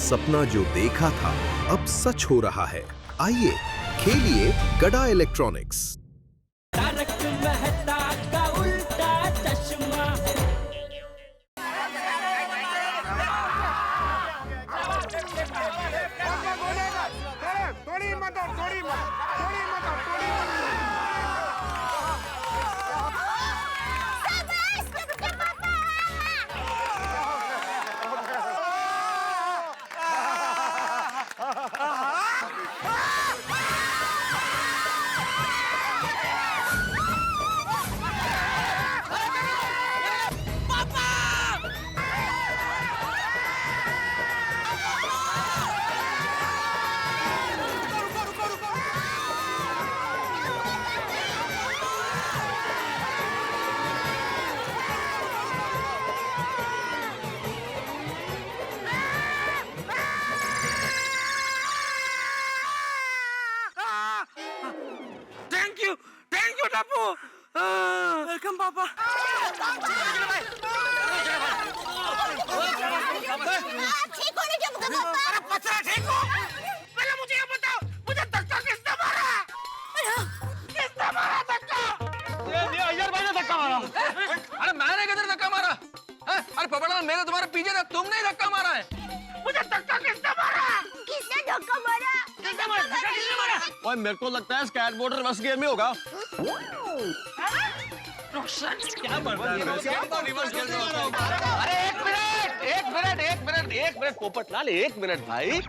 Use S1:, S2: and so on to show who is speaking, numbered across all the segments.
S1: सपना जो देखा था अब सच हो रहा है। आइए खेलिए गड़ा इलेक्ट्रॉनिक्स।
S2: तारक मेहता का उल्टा चश्मा।
S3: थोड़ी मत थैंक यू टापू। वेलकम पापा। अरे पत्थर ठीक हो? पहले मुझे ये बताओ, मुझे धक्का किसने मारा? किसने मारा धक्का?
S4: ये अय्यर भाई ने धक्का मारा। अरे मैंने किधर धक्का मारा? अरे पपड़ा मेरे तुम्हारे पीछे था, तुमने धक्का मारा है।
S3: मुझे धक्का किसने मारा?
S5: किसने धक्का मारा?
S3: किसने मारा? धक्का किसने मारा?
S4: ओए मेरे को लगता है स्कैटबोर्ड रिवर्स गियर में होगा।
S3: क्या बढ़ता है?
S4: अरे एक मिनट पोपटलाल, एक मिनट भाई।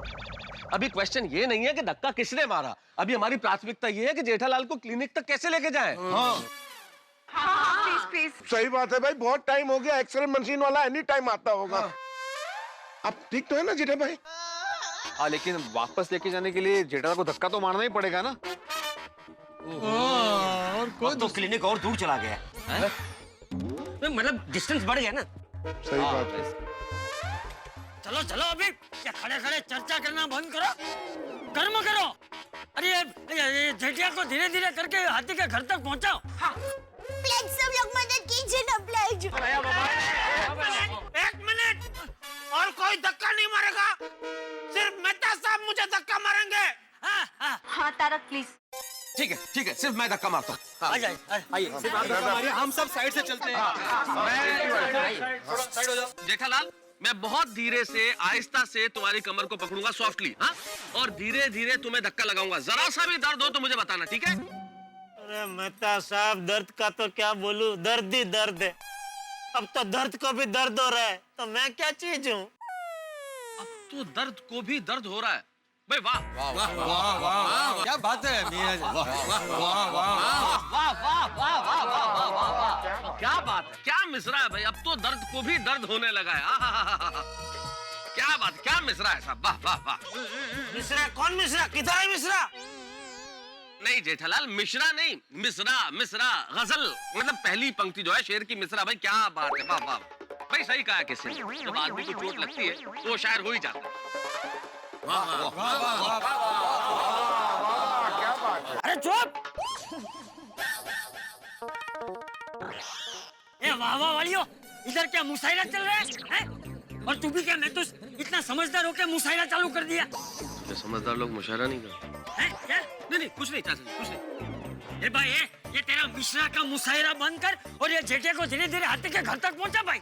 S4: अभी क्वेश्चन ये नहीं है कि धक्का किसने मारा, अभी हमारी प्राथमिकता ये है कि जेठालाल को क्लिनिक तक कैसे लेके जाएं।
S5: प्लीज
S3: सही बात है भाई, बहुत टाइम हो गया। एक्सरे मशीन वाला एनी टाइम आता होगा। अब ठीक तो है ना जेठा भाई?
S6: हाँ, लेकिन वापस लेके जाने के लिए जेठालाल को धक्का तो मारना ही पड़ेगा ना।
S7: और कोई तो क्लिनिक और दूर चला गया है? मतलब डिस्टेंस बढ़ गया ना।
S3: सही बात है।
S2: चलो चलो अभी क्या खड़े खड़े चर्चा करना बंद करो, कर्म करो। अरे ये जेठिया को धीरे धीरे करके हाथी के घर तक पहुंचाओ।
S5: प्लीज सब लोग मदद कीजिए ना प्लीज।
S3: एक मिनट, और कोई धक्का नहीं मारेगा, सिर्फ मेहता साहब मुझे धक्का मारेंगे।
S5: हाँ तारक प्लीज।
S4: ठीक है, सिर्फ मैं धक्का मारता हूँ।
S2: आ जाइए
S6: आइए, हम सब साइड से चलते हैं।
S4: साइड हो जाओ। जेठालाल, मैं बहुत धीरे से आहिस्ता से तुम्हारी कमर को पकड़ूंगा सॉफ्टली, हाँ? और धीरे धीरे तुम्हें धक्का लगाऊंगा। जरा सा भी दर्द हो तो मुझे बताना, ठीक है?
S2: अरे मेहता साहब, दर्द का तो क्या बोलूं, दर्द ही दर्द है। अब तो दर्द को भी दर्द हो रहा है, तो मैं क्या चीज हूँ?
S4: अब तो दर्द को भी दर्द हो रहा है भाई। वाह वाह वाह
S6: वाह वाह, क्या बात है मियां जी। वाह वाह वाह,
S4: क्या बात है, क्या मिसरा है भाई। अब तो दर्द को भी दर्द होने लगा है। क्या बात, क्या मिसरा है साहब। वाह वाह वाह।
S2: मिश्रा? कौन मिश्रा? किधर है मिश्रा?
S4: नहीं जेठालाल, मिश्रा नहीं, मिसरा गजल, मतलब पहली पंक्ति जो है शेर की मिसरा। भाई क्या बात है, वाह वाह भाई, सही कहा किसी ने। जब आदमी को चोट लगती है तो वो शायर हो ही जाता है।
S2: अरे चुप! ए वाह वाह वालियो, इधर क्या मुशायरा चल रहा है? और तू भी क्या, मैं तो इतना समझदार होकर मुशायरा चालू कर दिया।
S4: तो समझदार लोग मुशायरा नहीं करते
S2: हैं? क्या?
S4: नहीं, कुछ नहीं चाचा, कुछ नहीं।
S2: ए भाई, ये तेरा मिश्रा का मुशायरा बंद कर और ये जेठे को धीरे धीरे हाथी के घर तक पहुंचा भाई।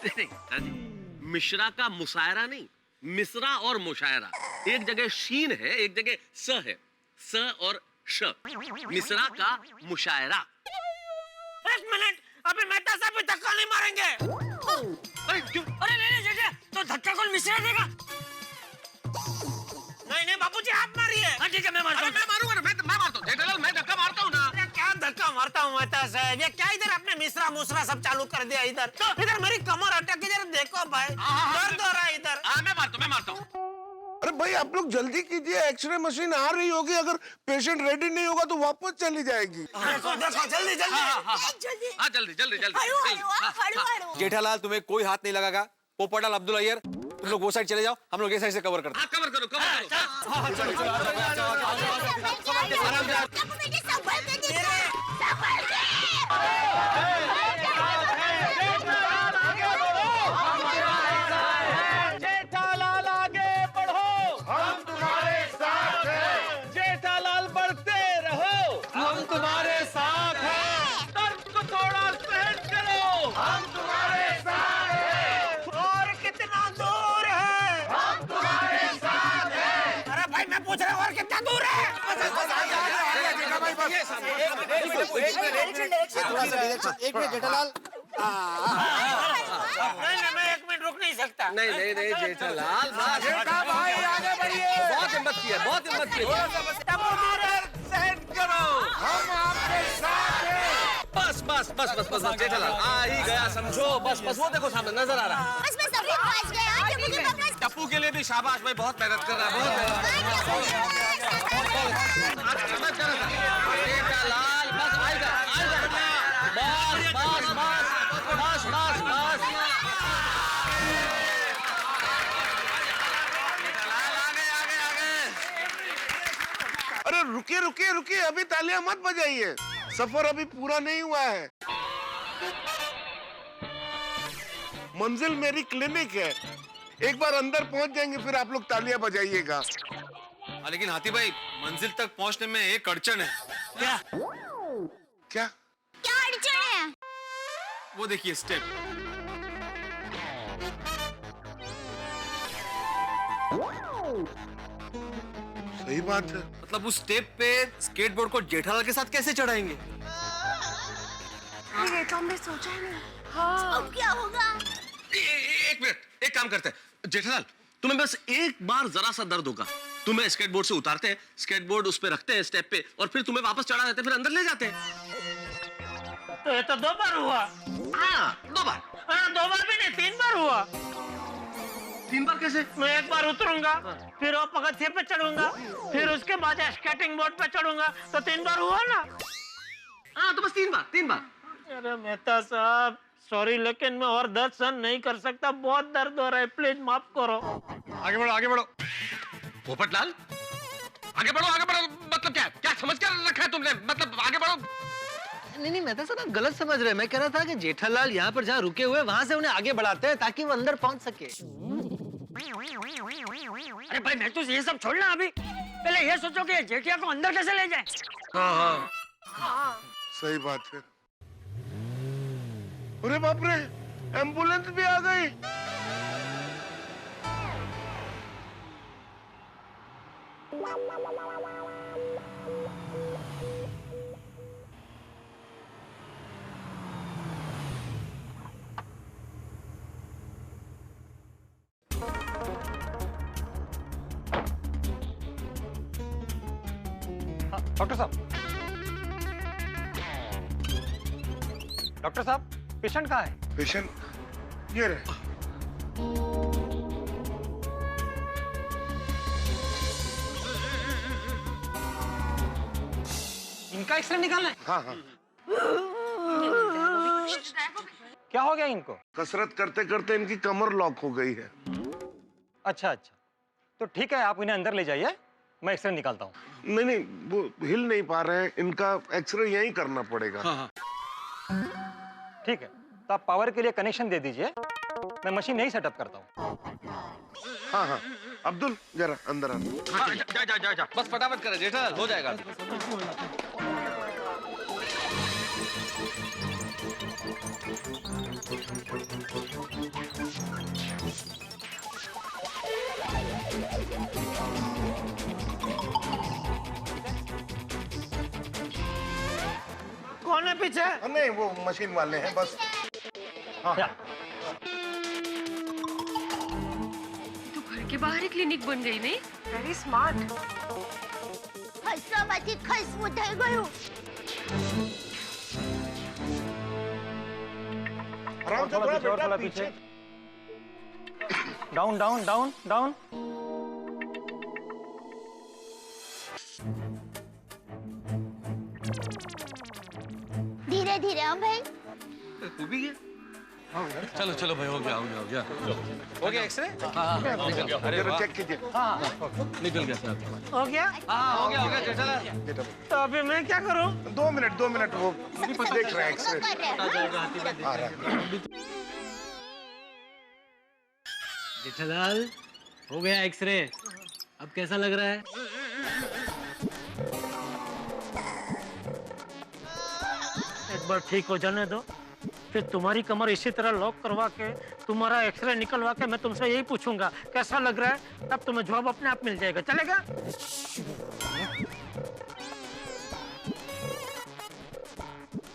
S4: नहीं चाची, मिश्रा का मुशायरा नहीं, मिसरा और मुशायरा। एक जगह शीन है, एक जगह स है, स और श। मिसरा का मुशायरा।
S2: एक मिनट, अभी मेहता साहब भी धक्का नहीं मारेंगे।
S4: अरे क्यों?
S2: अरे नहीं जेठे, तो धक्का कौन मिश्रा देगा? नहीं बाबूजी, आप मारिए। हाँ ठीक है, मैं मारता हूँ।
S4: मैं मारूंगा ना, मैं मारता हूँ जेठालाल, मैं धक्का मारता हूँ ना।
S2: अरे क्या धक्का मारता हूँ मेहता साहब? ये क्या इधर आपने मिश्रा मुसरा सब चालू कर दिया इधर? इधर मेरी कमर अटक, इधर देखो भाई, दर्द हो रहा है इधर।
S4: मैं मारता हूँ।
S3: अरे भाई आप लोग जल्दी कीजिए, एक्सरे मशीन आ रही होगी। अगर पेशेंट रेडी नहीं होगा तो वापस चली जाएगी।
S2: देखो जल्दी
S5: जल्दी
S4: जल्दी।
S6: जेठालाल, तुम्हें कोई हाथ नहीं लगागा। पोपटलाल, अब्दुल अय्यर, तुम लोग वो साइड चले जाओ, हम लोग ये साइड से कवर करते हैं।
S4: कवर करो।
S5: जेठालाल
S3: दूर है।
S6: एक मिनट जेठालाल।
S3: नहीं, मैं 1 मिनट रुक नहीं सकता।
S4: नहीं नहीं नहीं जेठालाल,
S3: जेठा भाई आगे बढ़िए।
S4: बहुत हिम्मत की है, बहुत हिम्मत की है।
S3: सेट करो, हम आपके साथ हैं।
S4: बस बस बस बस बस जेठालाल आ ही गया समझो। बस बस वो देखो सामने नजर आ रहा है।
S5: बस मैं सफेद पहुंच गया। टप्पू के पापा
S4: टप्पू के लिए भी शाबाश भाई, बहुत मेहनत कर रहा है, बहुत मेहनत कर रहा है। जेठालाल बस आएगा आएगा। बस बस बस बस बस बस जेठालाल आगे आगे आगे।
S8: अरे रुकिए रुकिए रुकिए, अभी तालियां मत बजाइए, सफर अभी पूरा नहीं हुआ है। मंजिल मेरी क्लिनिक है, एक बार अंदर पहुंच जाएंगे फिर आप लोग तालियां बजाइएगा।
S6: लेकिन हाथी भाई, मंजिल तक पहुंचने में एक अड़चन है।
S2: क्या?
S8: क्या?
S5: क्या अड़चन है?
S6: वो देखिए स्टेप।
S8: सही बात है।
S6: मतलब उस स्टेप पे स्केटबोर्ड को जेठालाल के साथ कैसे चढ़ाएंगे?
S5: ये तो हमने सोचा ही नहीं। हाँ। अब क्या होगा?
S4: एक मिनट, एक काम करते हैं जेठालाल, तुम्हें बस एक बार जरा सा दर्द होगा, तुम्हें स्केटबोर्ड से उतारते हैं, स्केटबोर्ड उस पे रखते हैं स्टेप पे, और फिर तुम्हें वापस चढ़ा देते हैं, फिर अंदर ले जाते हैं।
S3: तो ये तो 2 बार हुआ।
S4: हाँ 2 बार।
S3: हाँ 2 बार भी नहीं, 3 बार हुआ।
S4: 3 बार कैसे?
S3: मैं 1 बार उतरूंगा, फिर वो पगथिये पे चढ़ूंगा, फिर उसके बाद स्केटिंग बोर्ड पे चढ़ूंगा, तो 3 बार हुआ ना।
S4: हाँ तो बस 3 बार, 3 बार।
S3: अरे मेहता साहब सॉरी, लेकिन मैं और दर्द सहन नहीं कर सकता, बहुत दर्द हो रहा है, प्लीज माफ करो।
S6: आगे बढ़ो आगे बढ़ो।
S4: पोपटलाल आगे बढ़ो आगे बढ़ो, मतलब क्या क्या समझ कर रखा है तुमने, मतलब आगे बढ़ो।
S9: नहीं नहीं, मैं तो सर गलत समझ रहे हैं। मैं कह रहा था कि जेठालाल यहाँ पर जहाँ रुके हुए वहां से उन्हें आगे बढ़ाते हैं ताकि वो अंदर पहुंच सके।
S2: अरे भाई मैं तो ये सब छोड़ना, अभी पहले ये सोचो कि जेठिया को अंदर कैसे ले जाए।
S4: हाँ हाँ
S8: सही बात है। अरे बाप रे, एम्बुलेंस भी आ गई।
S10: डॉक्टर साहब, डॉक्टर साहब, पेशेंट कहाँ है?
S8: पेशेंट ये रहे।
S10: इनका एक्सरे निकालना है?
S8: हाँ हाँ।
S10: क्या हो गया इनको?
S8: कसरत करते करते इनकी कमर लॉक हो गई है।
S10: अच्छा अच्छा, तो ठीक है, आप इन्हें अंदर ले जाइए, मैं एक्सरे निकालता हूँ।
S8: नहीं नहीं, वो हिल नहीं पा रहे हैं, इनका एक्सरे यहीं करना पड़ेगा।
S6: हाँ हाँ।
S10: ठीक है, तो आप पावर के लिए कनेक्शन दे दीजिए, मैं मशीन यहीं सेटअप करता हूँ।
S8: हाँ हाँ, अब्दुल जरा अंदर आ।
S4: हाँ, जा जा जा जा, बस फटाफट करे जेठालाल, हो जाएगा।
S3: कौन है पीछे?
S8: नहीं वो मशीन वाले हैं बस। हाँ
S11: तो घर के बाहर ही क्लिनिक बन गई नहीं? Very smart.
S5: ખસરામાંથી ખસવું થઈ ગયું.
S8: आराम से थोड़ा बेटा पीछे।
S10: Down down down down.
S5: ધીરે ધીરે હા ભાઈ.
S4: तू भी गया?
S6: चलो चलो भाई, हो गया हो गया हो गया।
S10: हो गया एक्सरे?
S6: हाँ निकल गया। अरे
S8: जरा
S6: वाह,
S8: चेक कीजिए।
S6: निकल गया सर।
S3: हो गया?
S4: हाँ हो गया जेठालाल।
S3: तो अभी मैं क्या करूं?
S8: 2 मिनट वो देख रहे हैं एक्सरे। आ रहा है।
S9: जेठालाल हो गया एक्सरे, अब कैसा लग रहा है?
S3: एक बार ठीक हो जाने दो,
S2: फिर तुम्हारी कमर इसी तरह लॉक करवा के तुम्हारा एक्सरे निकलवा के मैं तुमसे यही पूछूंगा कैसा लग रहा है, तब तुम्हें जवाब अपने आप मिल जाएगा। चलेगा?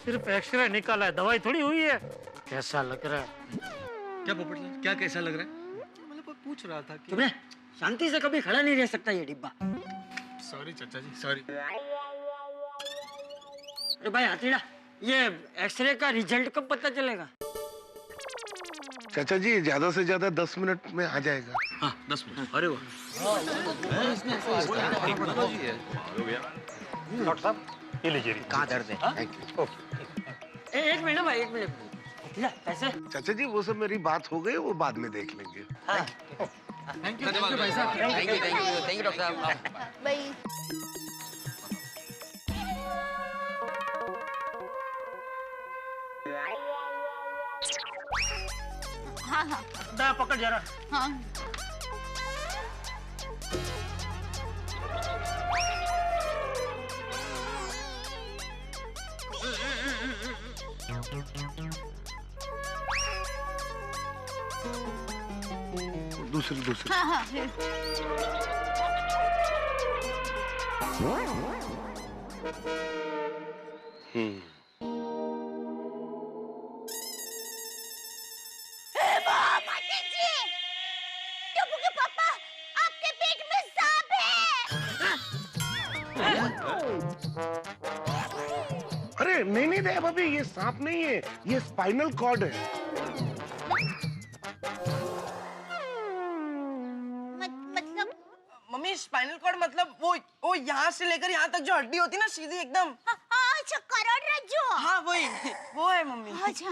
S2: सिर्फ एक्सरे निकाला है, दवाई थोड़ी हुई है। कैसा लग रहा है?
S7: क्या पोपटलाल, क्या कैसा लग रहा है?
S9: मतलब पूछ रहा था कि
S2: तुमने शांति से कभी खड़ा नहीं रह सकता ये डिब्बा।
S6: सॉरी चाचा जी, सॉरी।
S2: अरे भाई हथीड़ा, ये एक्सरे का रिजल्ट कब पता चलेगा?
S8: चाचा जी ज्यादा से ज्यादा 10 मिनट में आ जाएगा।
S7: हाँ 10 मिनट। अरे वाह,
S10: डॉक्टर साहब ये लीजिए।
S7: कहाँ दर्द है?
S2: एक मिनट भाई, एक मिनट। हथीड़ा पैसे?
S8: चाचा जी वो सब मेरी बात हो गई, वो बाद में देख लेंगे।
S7: थैंक यू भाई साहब। थैंक यू डॉक्टर साहब।
S5: भाई हाँ हाँ
S2: दा पकड़ जरा।
S5: हाँ
S8: दूसरी
S5: हाँ हाँ टप्पू के पापा, आपके पेट में सांप है।
S8: अरे नहीं नहीं दया भाभी, ये सांप नहीं है, ये स्पाइनल कॉर्ड है।
S5: मतलब
S3: मम्मी स्पाइनल कॉर्ड मतलब वो यहाँ से लेकर यहाँ तक जो हड्डी होती है ना, सीधी एकदम।
S5: अच्छा करोड़रज्जु।
S3: हाँ वही, वो है मम्मी।
S5: अच्छा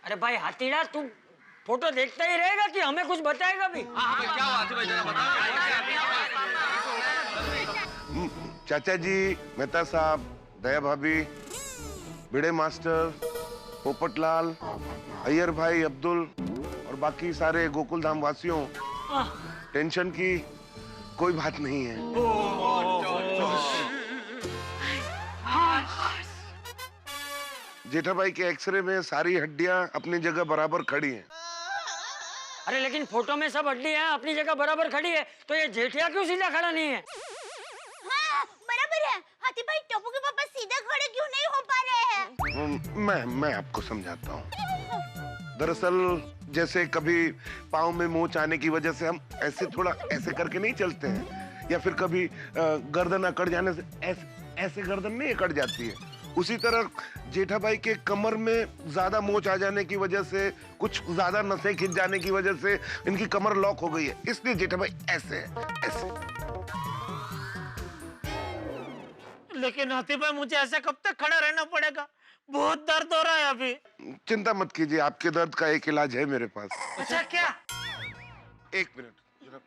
S2: अरे भाई हथीड़ा, तू फोटो देखता ही रहेगा कि हमें कुछ बताएगा भी?
S4: क्या हुआ भाई, जरा बताओ।
S8: चाचा जी, मेहता साहब, दया भाभी, बिड़े मास्टर, पोपटलाल, अय्यर भाई, अब्दुल और बाकी सारे गोकुल धाम वासियों, टेंशन की कोई बात नहीं है। जेठा भाई के एक्सरे में सारी हड्डियां अपनी जगह बराबर खड़ी हैं।
S2: अरे लेकिन फोटो में सब हड्डियां अपनी जगह बराबर खड़ी है, तो ये जेठिया क्यों सीधा खड़ा नहीं है?
S5: हाँ बराबर है। हाथी भाई टप्पू के पापा सीधा खड़े क्यों नहीं हो पा रहे हैं?
S8: मैं आपको समझाता हूँ। दरअसल जैसे कभी पाँव में मोच आने की वजह से हम ऐसे थोड़ा ऐसे करके नहीं चलते हैं, या फिर कभी गर्दन अकड़ जाने से ऐसे गर्दन नहीं अकड़ जाती है, उसी तरह जेठा भाई के कमर में ज्यादा मोच आ जाने की वजह से, कुछ ज्यादा नसें खिंच जाने की वजह से इनकी कमर लॉक हो गई है, इसलिए जेठा भाई ऐसे है, ऐसे।
S2: लेकिन हाथी भाई मुझे ऐसे कब तक खड़ा रहना पड़ेगा? बहुत दर्द हो रहा है अभी।
S8: चिंता मत कीजिए, आपके दर्द का एक इलाज है मेरे पास।
S2: अच्छा क्या?
S8: एक मिनट जरा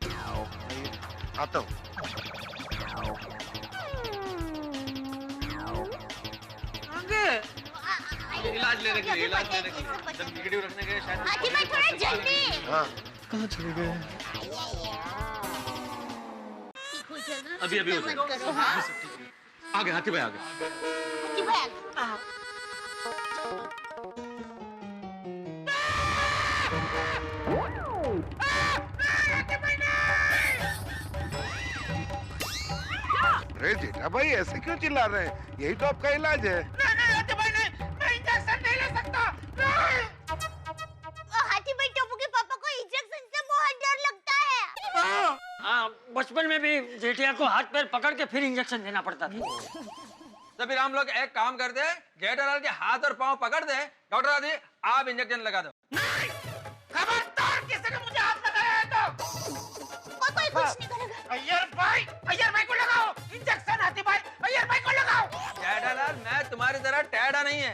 S8: आता हूँ।
S4: इलाज लेने के लिए, इलाज लेने के लिए, जब नेगेटिव रखने के लिए शायद।
S5: हाथी भाई थोड़ा जल्दी।
S8: हाँ
S9: कहाँ चले गए?
S7: अभी अभी हो जाएगा।
S5: मत करो। हाँ
S7: आगे हाथी भाई, आगे।
S5: हाथी भाई
S8: अरे जेठा भाई ऐसे क्यों चिल्ला रहे हैं? यही तो आपका इलाज है।
S3: नहीं हाथी भाई नहीं, मैं इंजेक्शन नहीं ले सकता। नहीं।
S5: हाथी भाई टप्पू के पापा को इंजेक्शन से बहुत डर लगता है।
S2: हाँ, बचपन में भी जेठिया को हाथ पैर पकड़ के फिर इंजेक्शन देना पड़ता था।
S12: तो फिर हम लोग एक काम करते हैं, जेठालाल के हाथ और पांव पकड़ दे। डॉक्टर आदि आप इंजेक्शन लगा दो।
S3: खबरदार किसी ने मुझे हाथ लगाया है तो
S5: कोई कुछ नहीं करेगा।
S3: अय्यर भाई को लगाओ इंजेक्शन। हाथी भाई अय्यर भाई को लगाओ।
S12: जेठालाल मैं तुम्हारी तरह टेढ़ा नहीं है,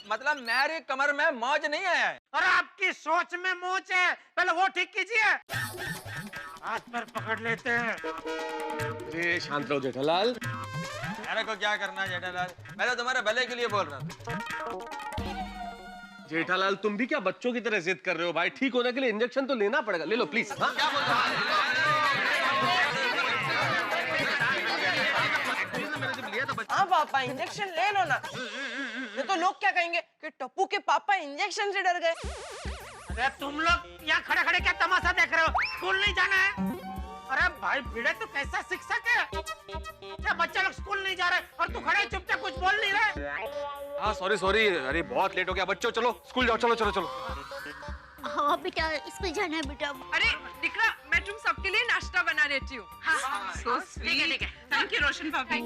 S12: मतलब मेरी कमर में मौज नहीं है।
S3: और आपकी सोच में मोच है, पहले वो ठीक कीजिए।
S2: हाथ पैर पकड़ लेते हैं।
S6: अरे शांत रहो जेठालाल।
S12: मेरे को क्या करना है जेठालाल, मैं तो तुम्हारे भले के लिए बोल रहा था।
S6: जेठालाल तुम भी क्या बच्चों की तरह जिद कर रहे हो भाई? ठीक होने के लिए इंजेक्शन तो लेना पड़ेगा, ले लो प्लीज। हाँ?
S12: क्या बोल रहा है?
S3: हाँ पापा इंजेक्शन ले लो ना, नहीं तो लोग क्या कहेंगे कि टप्पू के पापा इंजेक्शन से डर गए।
S13: अरे तुम लोग यहाँ खड़े खड़े क्या तमाशा देख रहे हो? स्कूल नहीं जाना है? अरे भाई भिड़े तो कैसा शिक्षक है? क्या बच्चे लोग स्कूल नहीं जा रहे और तू खड़े चुपचाप कुछ बोल नहीं रहे?
S6: हाँ सॉरी, अरे बहुत लेट हो गया बच्चों, चलो स्कूल जाओ, चलो।
S5: हाँ बेटा स्कूल जाना है बेटा।
S11: अरे दिखला, मैं तुम सबके लिए नाश्ता बना देती हूँ। हाँ, ठीक है। थैंक यू रोशन भाभी।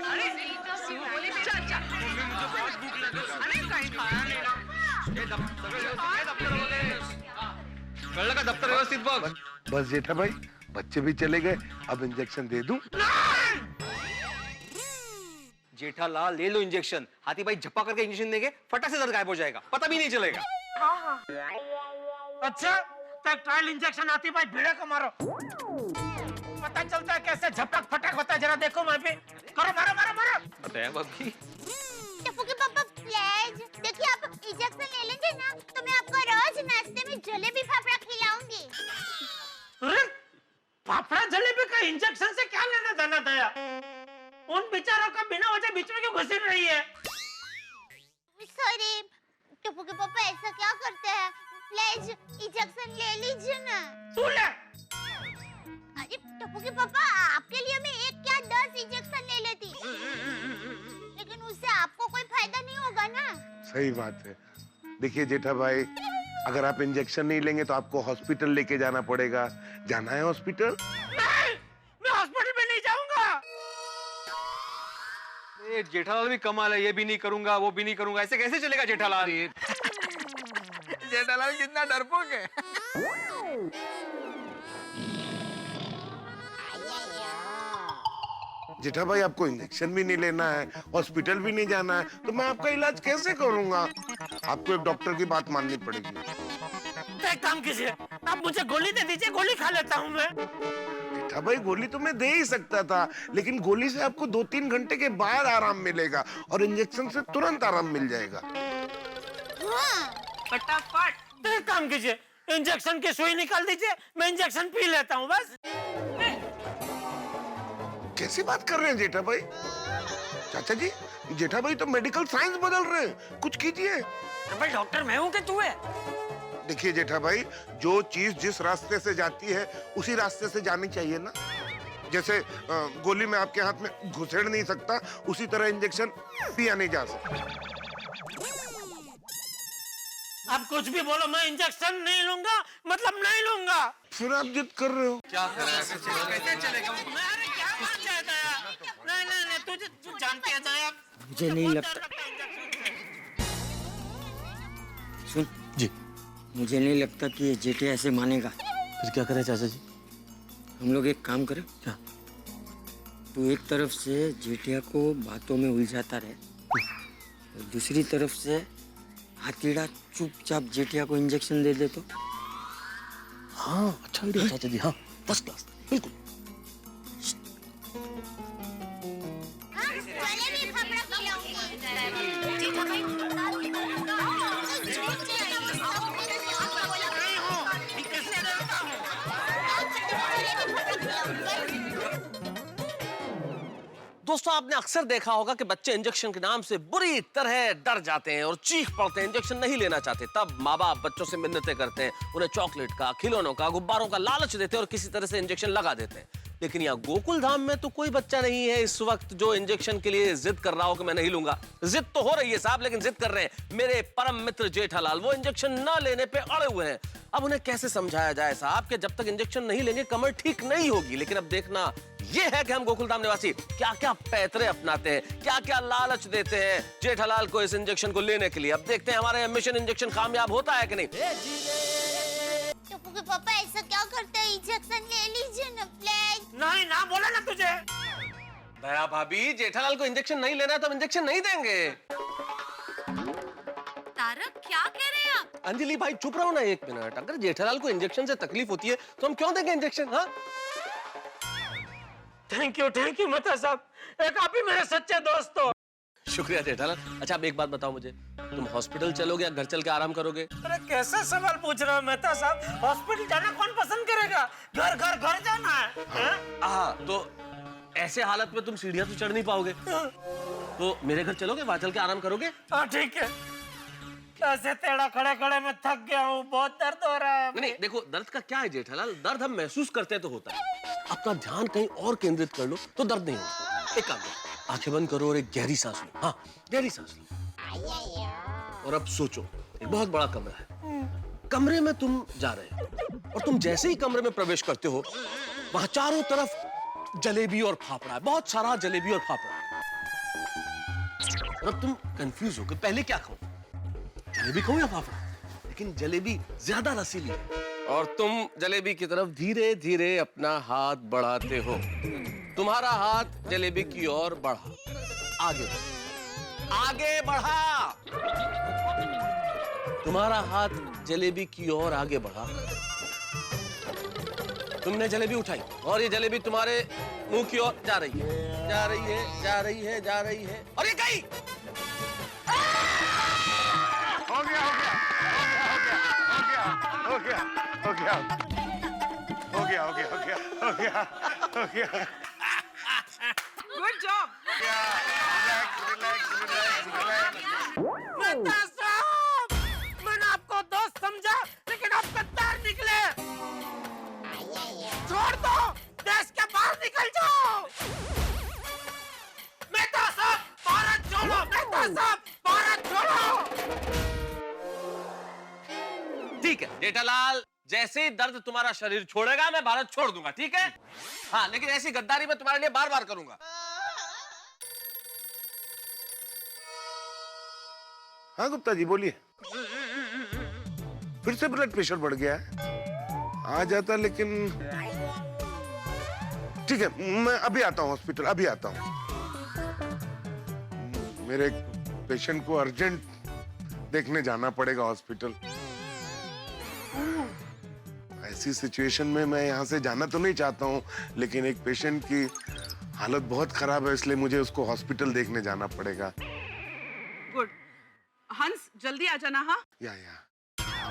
S11: अरे चल। अरे कहीं खाया नहीं ना।
S6: का दफ्तर व्यवस्थित
S8: बस जेठा भाई, बच्चे भी चले गए, अब इंजेक्शन दे दूं?
S9: जेठालाल ले लो इंजेक्शन। हाथी भाई झप्पा करके इंजेक्शन देंगे, फटाक से दर्द गायब हो जाएगा, पता भी नहीं चलेगा।
S13: अच्छा तो ट्रायल इंजेक्शन आती भाई भिड़े को मारो, पता चलता है कैसे झपक फटक होता है। जरा देखो मैं भी करो, मारो।
S6: पता है भाभी।
S5: टप्पू के पापा प्लीज देखिए, आप इंजेक्शन ले लेंगे ना तो मैं आपको रोज नाश्ते में जलेबी फाफड़ा खिलाऊंगी।
S13: अरे फाफड़ा जलेबी का इंजेक्शन से क्या लेना देना दया? उन बेचारों का बिना वजह बीच में क्यों घुस रही है?
S5: सॉरी टप्पू के पापा, ऐसा क्या करते हैं? प्लीज इंजेक्शन ले लीजिए ना।
S13: तू ले।
S5: अरे टप्पू के पापा, आपके लिए मैं 1 क्या 10 इंजेक्शन ले लेती, लेकिन उससे आपको कोई फायदा नहीं होगा ना।
S8: सही बात है। देखिए जेठा भाई, अगर आप इंजेक्शन नहीं लेंगे तो आपको हॉस्पिटल लेके जाना पड़ेगा। जाना है हॉस्पिटल?
S13: नहीं, मैं हॉस्पिटल में नहीं जाऊंगा।
S6: जेठालाल भी कमाल है, ये भी नहीं करूंगा, वो भी नहीं करूंगा, ऐसे कैसे चलेगा जेठालाल?
S12: जेठालाल कितना डरपोक है।
S8: जेठा भाई, आपको इंजेक्शन भी नहीं लेना है, हॉस्पिटल भी नहीं जाना है, तो मैं आपका इलाज कैसे करूंगा? आपको एक डॉक्टर की बात माननी पड़ेगी।
S13: एक काम कीजिए, आप मुझे गोली दे दीजिए, गोली खा लेता हूँ मैं।
S8: जेठा भाई, गोली तो मैं दे ही सकता था, लेकिन गोली से आपको 2-3 घंटे के बाद आराम मिलेगा और इंजेक्शन से तुरंत आराम मिल जाएगा।
S13: फटाफट एक काम कीजिए, इंजेक्शन की सुई निकाल दीजिए, मैं इंजेक्शन पी लेता हूँ बस।
S8: कैसी बात कर रहे हैं जेठा भाई? चाचा जी, जेठा भाई तो मेडिकल साइंस बदल रहे हैं, कुछ कीजिए।
S2: भाई डॉक्टर मैं हूँ कि तू है?
S8: देखिए जेठा भाई, जो चीज जिस रास्ते से जाती है उसी रास्ते से जानी चाहिए ना। जैसे गोली में आपके हाथ में घुसेड़ नहीं सकता, उसी तरह इंजेक्शन पिया नहीं जा सकता।
S13: आप कुछ भी बोलो, मैं इंजेक्शन नहीं लूंगा, मतलब नहीं लूंगा।
S8: फिर आप जिद कर रहे हो।
S6: क्या कर रहे हैं? कैसे चलेगा?
S13: अरे क्या बात है दया? नहीं, तू जानती है दया,
S2: मुझे नहीं लगता। सुन जी, मुझे नहीं लगता कि ये जेठिया ऐसे मानेगा।
S6: फिर क्या करें चाचा जी?
S2: हम लोग एक काम करें क्या? तू एक तरफ से जेठिया को बातों में उलझाता रहे और दूसरी तरफ से हाथीड़ा चुपचाप जेठिया को इंजेक्शन दे दे तो।
S6: हाँ अच्छा आइडिया चाचा जी, हाँ फर्स्ट क्लास, बिल्कुल।
S5: जलेबी फाफड़ा खिलाऊंगी। जेठा भाई
S4: दोस्तों, आपने अक्सर देखा होगा कि बच्चे इंजेक्शन के नाम से बुरी तरह डर जाते हैं और चीख पड़ते हैं, इंजेक्शन नहीं लेना चाहते। तब माँ बाप बच्चों से मिन्नतें करते हैं, उन्हें चॉकलेट का, खिलौनों का, गुब्बारों का लालच देते हैं और किसी तरह से इंजेक्शन लगा देते हैं। लेकिन यहाँ गोकुल धाम में तो कोई बच्चा नहीं है इस वक्त जो इंजेक्शन के लिए जिद कर रहा हो कि मैं नहीं लूंगा। जिद तो हो रही है साहब, लेकिन जिद कर रहे हैं मेरे परम मित्र जेठालाल। वो इंजेक्शन न लेने पे अड़े हुए हैं। अब उन्हें कैसे समझाया जाए साहब कि जब तक इंजेक्शन नहीं लेंगे कमर ठीक नहीं होगी। लेकिन अब देखना ये है कि हम गोकुलधाम निवासी क्या क्या पैतरे अपनाते हैं, क्या क्या लालच देते हैं जेठालाल को इस इंजेक्शन को लेने के लिए। अब देखते हैं हमारा मिशन इंजेक्शन कामयाब होता है कि नहीं।
S5: टप्पू के पापा ऐसा क्या करते हैं? इंजेक्शन ले लीजिए ना प्लीज।
S13: नहीं ना बोला ना तुझे।
S4: दया भाभी, जेठालाल को इंजेक्शन नहीं लेना है तो हम इंजेक्शन नहीं देंगे।
S11: तारक क्या कह रहे हैं आप?
S4: अंजलि भाई चुप रहो ना एक मिनट। अगर जेठालाल को इंजेक्शन से तकलीफ होती है तो हम क्यों देंगे इंजेक्शन? हाँ
S13: थैंक यू मेहता साहब, एक आप ही मेरे सच्चे दोस्त हो।
S4: शुक्रिया जेठालाल। अच्छा अब एक बात बताओ मुझे, तुम हॉस्पिटल चलोगे या घर चल के आराम करोगे?
S13: अरे कैसा सवाल पूछ रहे हो मेहता साहब? हॉस्पिटल जाना कौन पसंद करेगा? घर जाना है।
S4: हाँ तो
S6: ऐसे हालत में तुम सीढ़ियां तो चढ़ नहीं पाओगे, तो मेरे घर चलोगे, वहां चल के आराम करोगे?
S13: हाँ ठीक है। ऐसे टेढ़ा खड़े खड़े में थक गया हूँ, बहुत दर्द हो रहा है।
S6: नहीं देखो, दर्द का क्या है जेठालाल, दर्द हम महसूस करते हैं तो होता है। अपना ध्यान कहीं और केंद्रित कर लो तो दर्द नहीं होता। एक काम करो, आंखें बंद करो और एक गहरी सांस लो। हाँ, गहरी सांस लो। और अब सोचो, एक बहुत बड़ा कमरा है, कमरे में तुम जा रहे हो और तुम जैसे ही कमरे में प्रवेश करते हो, वहां चारों तरफ जलेबी और फाफड़ा है, बहुत सारा जलेबी और फाफड़ा है। और अब तुम कंफ्यूज हो कि पहले क्या खाऊं, जलेबी खाऊं या फाफड़ा? लेकिन जलेबी ज्यादा रसीली है और तुम जलेबी की तरफ धीरे धीरे अपना हाथ बढ़ाते हो। तुम्हारा हाथ जलेबी की ओर बढ़ा, आगे आगे बढ़ा। तुम्हारा हाथ जलेबी की ओर आगे बढ़ा। तुमने जलेबी उठाई और ये जलेबी तुम्हारे मुंह की ओर जा रही है, जा रही है, जा रही है, जा रही है, और ये गई।
S8: हो गया हो गया हो गया हो गया हो गया हो गया हो गया हो गया हो गया।
S11: Good job.
S13: मेहता साहब, मैंने आपको दोस्त समझा लेकिन आप गद्दार निकले। छोड़ दो, देश के बाहर निकल जाओ। मेहता साहब, भारत छोड़ो। मेहता साहब, भारत छोड़ो।
S6: ठीक है जेठालाल, जैसे ही दर्द तुम्हारा शरीर छोड़ेगा मैं भारत छोड़ दूंगा, ठीक है? हाँ, लेकिन ऐसी गद्दारी मैं तुम्हारे लिए बार बार करूंगा।
S8: हाँ गुप्ता जी बोलिए। फिर से ब्लड प्रेशर बढ़ गया है? आ जाता लेकिन ठीक है, मैं अभी आता हूँ हॉस्पिटल, अभी आता हूँ। मेरे पेशेंट को अर्जेंट देखने जाना पड़ेगा हॉस्पिटल। ऐसी सिचुएशन में मैं यहाँ से जाना तो नहीं चाहता हूँ, लेकिन एक पेशेंट की हालत बहुत खराब है, इसलिए मुझे उसको हॉस्पिटल देखने जाना पड़ेगा।
S11: गुड। हंस, जल्दी आ जाना। हाँ
S8: या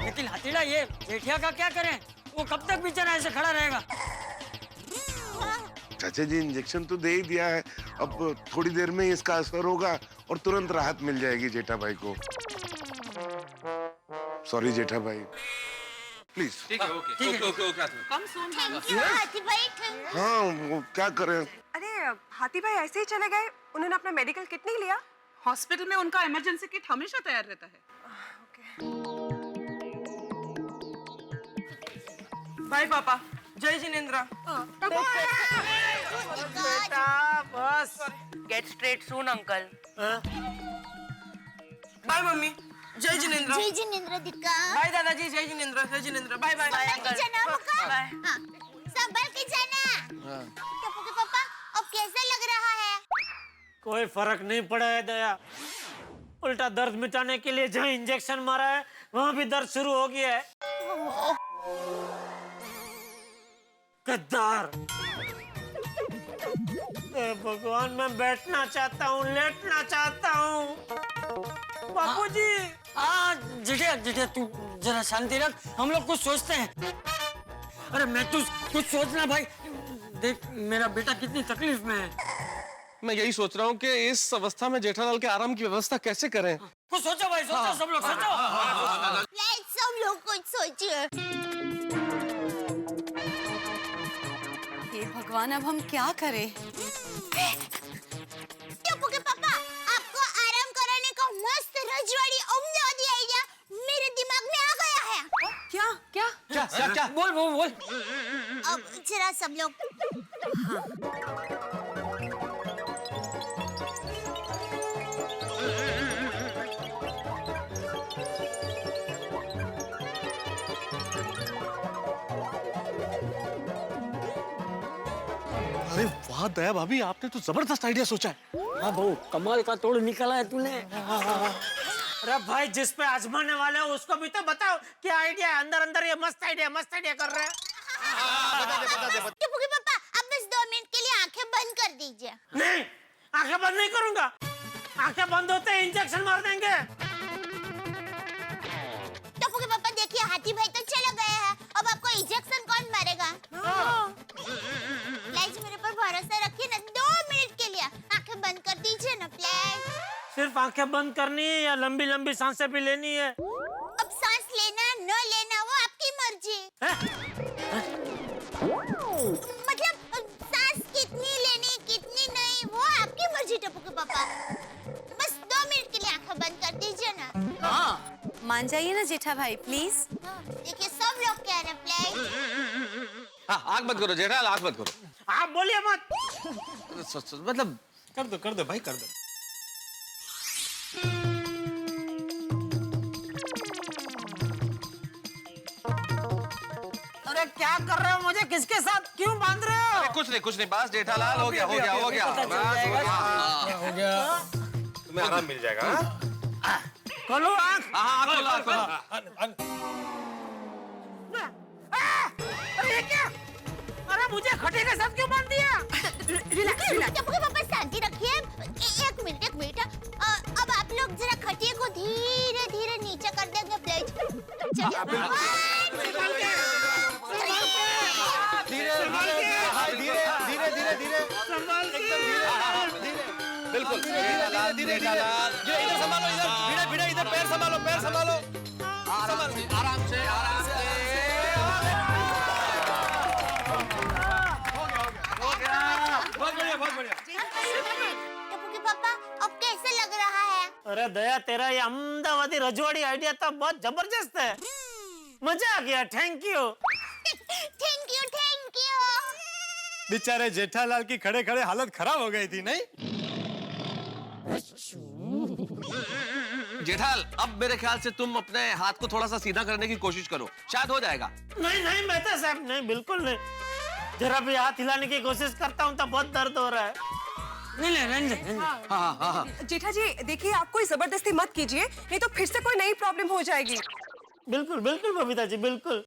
S2: लेकिन हथीड़ा, ये जेठिया का क्या करें? वो कब तक बेचारा ऐसे खड़ा रहेगा?
S8: चाचा जी इंजेक्शन तो दे ही दिया है, अब थोड़ी देर में इसका असर होगा और तुरंत राहत मिल जाएगी जेठा भाई को। सॉरी जेठा भाई, प्लीज।
S4: ठीक है, okay okay okay.
S11: Come soon.
S5: Thank you हाथी भाई।
S8: हाँ, वो क्या करें।
S14: अरे हाथी भाई ऐसे ही चले गए, उन्होंने अपना मेडिकल किट नहीं लिया?
S11: हॉस्पिटल में उनका इमरजेंसी किट हमेशा तैयार रहता है।
S14: बाय पापा, जय जिनेंद्र।
S13: बेटा बस।
S14: गेट स्ट्रेट सून अंकल। बाय मम्मी, जय जिनेंद्र।
S5: जय जिनेंद्र दिक्का।
S14: बाय दादाजी, जय जिनेंद्र, जय जिनेंद्र। Bye bye uncle.
S5: जाना मुका। हाँ, संभल के जाना। टप्पू के पापा, अब कैसा लग रहा है?
S13: कोई फर्क नहीं पड़ा है दया, उल्टा दर्द मिटाने के लिए जहाँ इंजेक्शन मारा है वहाँ भी दर्द शुरू हो गया है। गद्दार। भगवान, मैं बैठना चाहता हूँ, लेटना चाहता हूँ। बापूजी।
S2: हाँ जेठिया, जेठिया तू जरा शांति रख, हम लोग कुछ सोचते हैं। अरे मैं तू कुछ सोचना भाई, देख मेरा बेटा कितनी तकलीफ में है।
S6: मैं यही सोच रहा हूँ कि इस अवस्था में जेठालाल के आराम की व्यवस्था कैसे करें।
S2: कुछ सोचो भाई, सोचो सब लोग सोचो।
S5: सब लोग कुछ सोचिए।
S14: हे भगवान, अब हम क्या करें?
S5: टप्पू के पापा, आपको आराम कराने का मस्त रजवाड़ी उम्दा आइडिया मेरे दिमाग में आ गया है।
S14: क्या क्या
S2: क्या क्या क्या? बोल बोल बोल।
S5: अब जरा सब लोग।
S6: अरे वाह दया भाभी, आपने तो जबरदस्त आइडिया सोचा है।
S2: हाँ बहू, कमाल का तोड़ निकाला है तूने।
S13: अरे भाई, जिस पे आजमाने वाले हो उसको भी तो बताओ क्या आइडिया है। अंदर अंदर ये मस्त आइडिया कर रहे हैं।
S5: टप्पू के पापा, अब बस 2 मिनट के लिए आंखें बंद कर दीजिए।
S13: नहीं, आंखें बंद नहीं करूंगा। आंखें बंद होते ही इंजेक्शन मार देंगे।
S5: टप्पू के पापा देखिए, हाथी भाई तो चला गया है, अब आपको इंजेक्शन कौन मारेगा? प्लीज मेरे पर भरोसा रखिए ना।
S13: आंखें बंद करनी है या लंबी लंबी सांसें भी लेनी है?
S5: अब सांस लेना न लेना वो आपकी मर्जी। मतलब सांस कितनी लेनी कितनी नहीं वो आपकी मर्जी टप्पू के पापा। बस 2 मिनट के लिए आंखें बंद कर दीजिए ना।
S15: हाँ मान जाइए ना जेठा भाई प्लीज।
S5: देखिए सब लोग कह रहे प्लीज।
S4: हाँ आग मत करो जेठालाल, आग मत करो।
S13: आप बोलिए मत।
S4: मतलब
S9: कर दो भाई कर दो।
S13: अरे क्या कर रहे हो? मुझे किसके साथ क्यों बांध रहे हो?
S4: अरे कुछ नहीं बस जेठालाल हो गया बस हो गया।
S10: तुम्हें आराम मिल जाएगा।
S13: खोलो आँख।
S4: हाँ खोलो।
S13: अरे ये क्या? अरे मुझे खटे के साथ क्यों बांध दिया?
S5: टप्पू के पापा शांति रखिए। एक मिनट अब आप लोग जरा खटिया को धीरे धीरे नीचे कर देंगे प्लीज।
S9: धीरे
S4: बिल्कुल
S9: धीरे इधर संभालो, इधर भिड़ा इधर पैर संभालो
S4: आराम से
S9: बहुत बढ़िया।
S5: टप्पू के पापा अब कैसे लग रहा है?
S13: अरे दया तेरा ये अहमदाबादी रजवाड़ी आइडिया तो बहुत जबरदस्त है। मजा आ गया। Thank you.
S9: बेचारे जेठालाल की खड़े खड़े हालत खराब हो गई थी नहीं?
S4: जेठाल अब मेरे ख्याल से तुम अपने हाथ को थोड़ा सा सीधा करने की कोशिश करो, शायद हो जाएगा।
S13: नहीं मेहता साहब नहीं, बिल्कुल नहीं। जरा भी हाथ हिलाने की कोशिश करता हूँ तो बहुत दर्द हो रहा है। नहीं।
S4: हाँ।
S14: जेठा जी देखिए आप कोई जबरदस्ती मत कीजिए नहीं तो फिर से कोई नई प्रॉब्लम हो जाएगी।
S13: बिल्कुल बबीता जी बिल्कुल।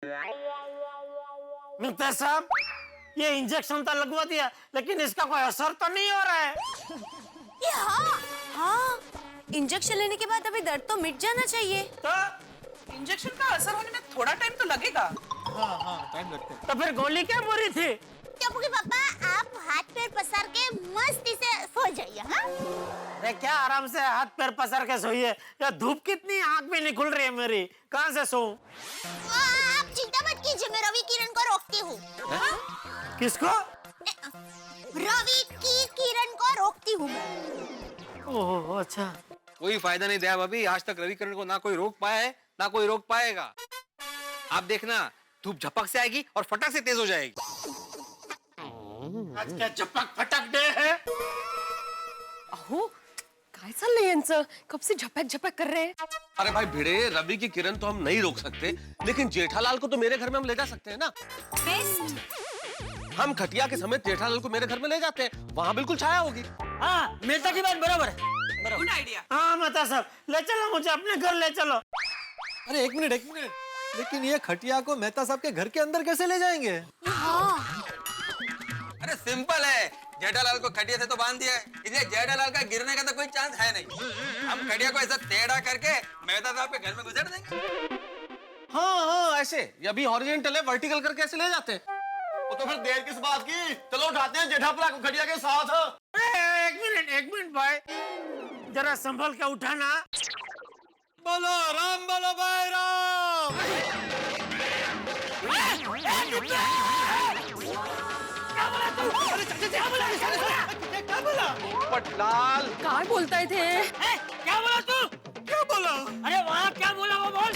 S13: मेहता साहब ये इंजेक्शन तो लगवा दिया लेकिन इसका कोई असर तो नहीं हो रहा है।
S15: हाँ इंजेक्शन लेने के बाद अभी दर्द तो मिट जाना चाहिए।
S11: तो इंजेक्शन का असर होने में थोड़ा टाइम तो लगेगा।
S9: हाँ टाइम लगता है।
S13: तो फिर गोली क्या बुरी थी?
S5: टप्पू के पापा आप हाथ पैर पसार के मस्ती से सो जाइए। हाँ
S13: अरे क्या आराम से हाथ पैर पसार के सोइए। या धूप कितनी आंख भी नहीं खुल रही है मेरी, कहाँ से सोऊं?
S5: आप चिंता मत कीजिए मैं रवि किरण को रोकती हूँ।
S13: किसको?
S5: रवि की किरण को रोकती हूँ।
S13: ओह अच्छा।
S12: कोई फायदा नहीं दया भाभी, आज तक रवि किरण को ना कोई रोक पाया है ना कोई रोक पाएगा। आप देखना धूप झपक से आएगी और फटक से तेज हो जाएगी।
S13: आज क्या झपक फटक डे है?
S14: अहो काय चाललंय यांचं? कब से झपक कर रहे हैं?
S4: अरे भाई भिड़े, रवि की किरण तो हम नहीं रोक सकते लेकिन जेठालाल को तो मेरे घर में हम ले जा सकते हैं ना।
S15: बेस्ट।
S4: हम खटिया के समेत जेठालाल को मेरे घर में ले जाते हैं, वहाँ बिल्कुल छाया होगी।
S13: हाँ मेहता की बात बराबर है।
S11: Good idea.
S13: हाँ मेहता साहब ले चलो मुझे अपने घर ले चलो।
S9: अरे एक मिनट लेकिन ये खटिया को मेहता साहब के घर के अंदर कैसे ले जाएंगे?
S12: अरे सिंपल है, जेठालाल को खटिया से तो बांध दिया है, इसलिए जेठालाल का गिरने का तो कोई चांस है नहीं। हम खटिया को ऐसा टेढ़ा करके मेहता साहब के घर में घुसेड़ देंगे।
S4: हाँ ऐसे, अभी हॉरिजॉन्टल है, वर्टिकल करके ऐसे ले जाते हैं।
S6: तो फिर देर किस बात की, चलो उठाते हैं जेठापला को खटिया के साथ।
S13: एक मिनट भाई जरा संभल के उठाना।
S9: बोलो राम बोलो भाई राम।
S4: पटलाल
S14: काय बोलताय थे?
S13: क्या बोला तू?
S9: क्या बोला?
S13: अरे वहाँ क्या बोला वो बोल।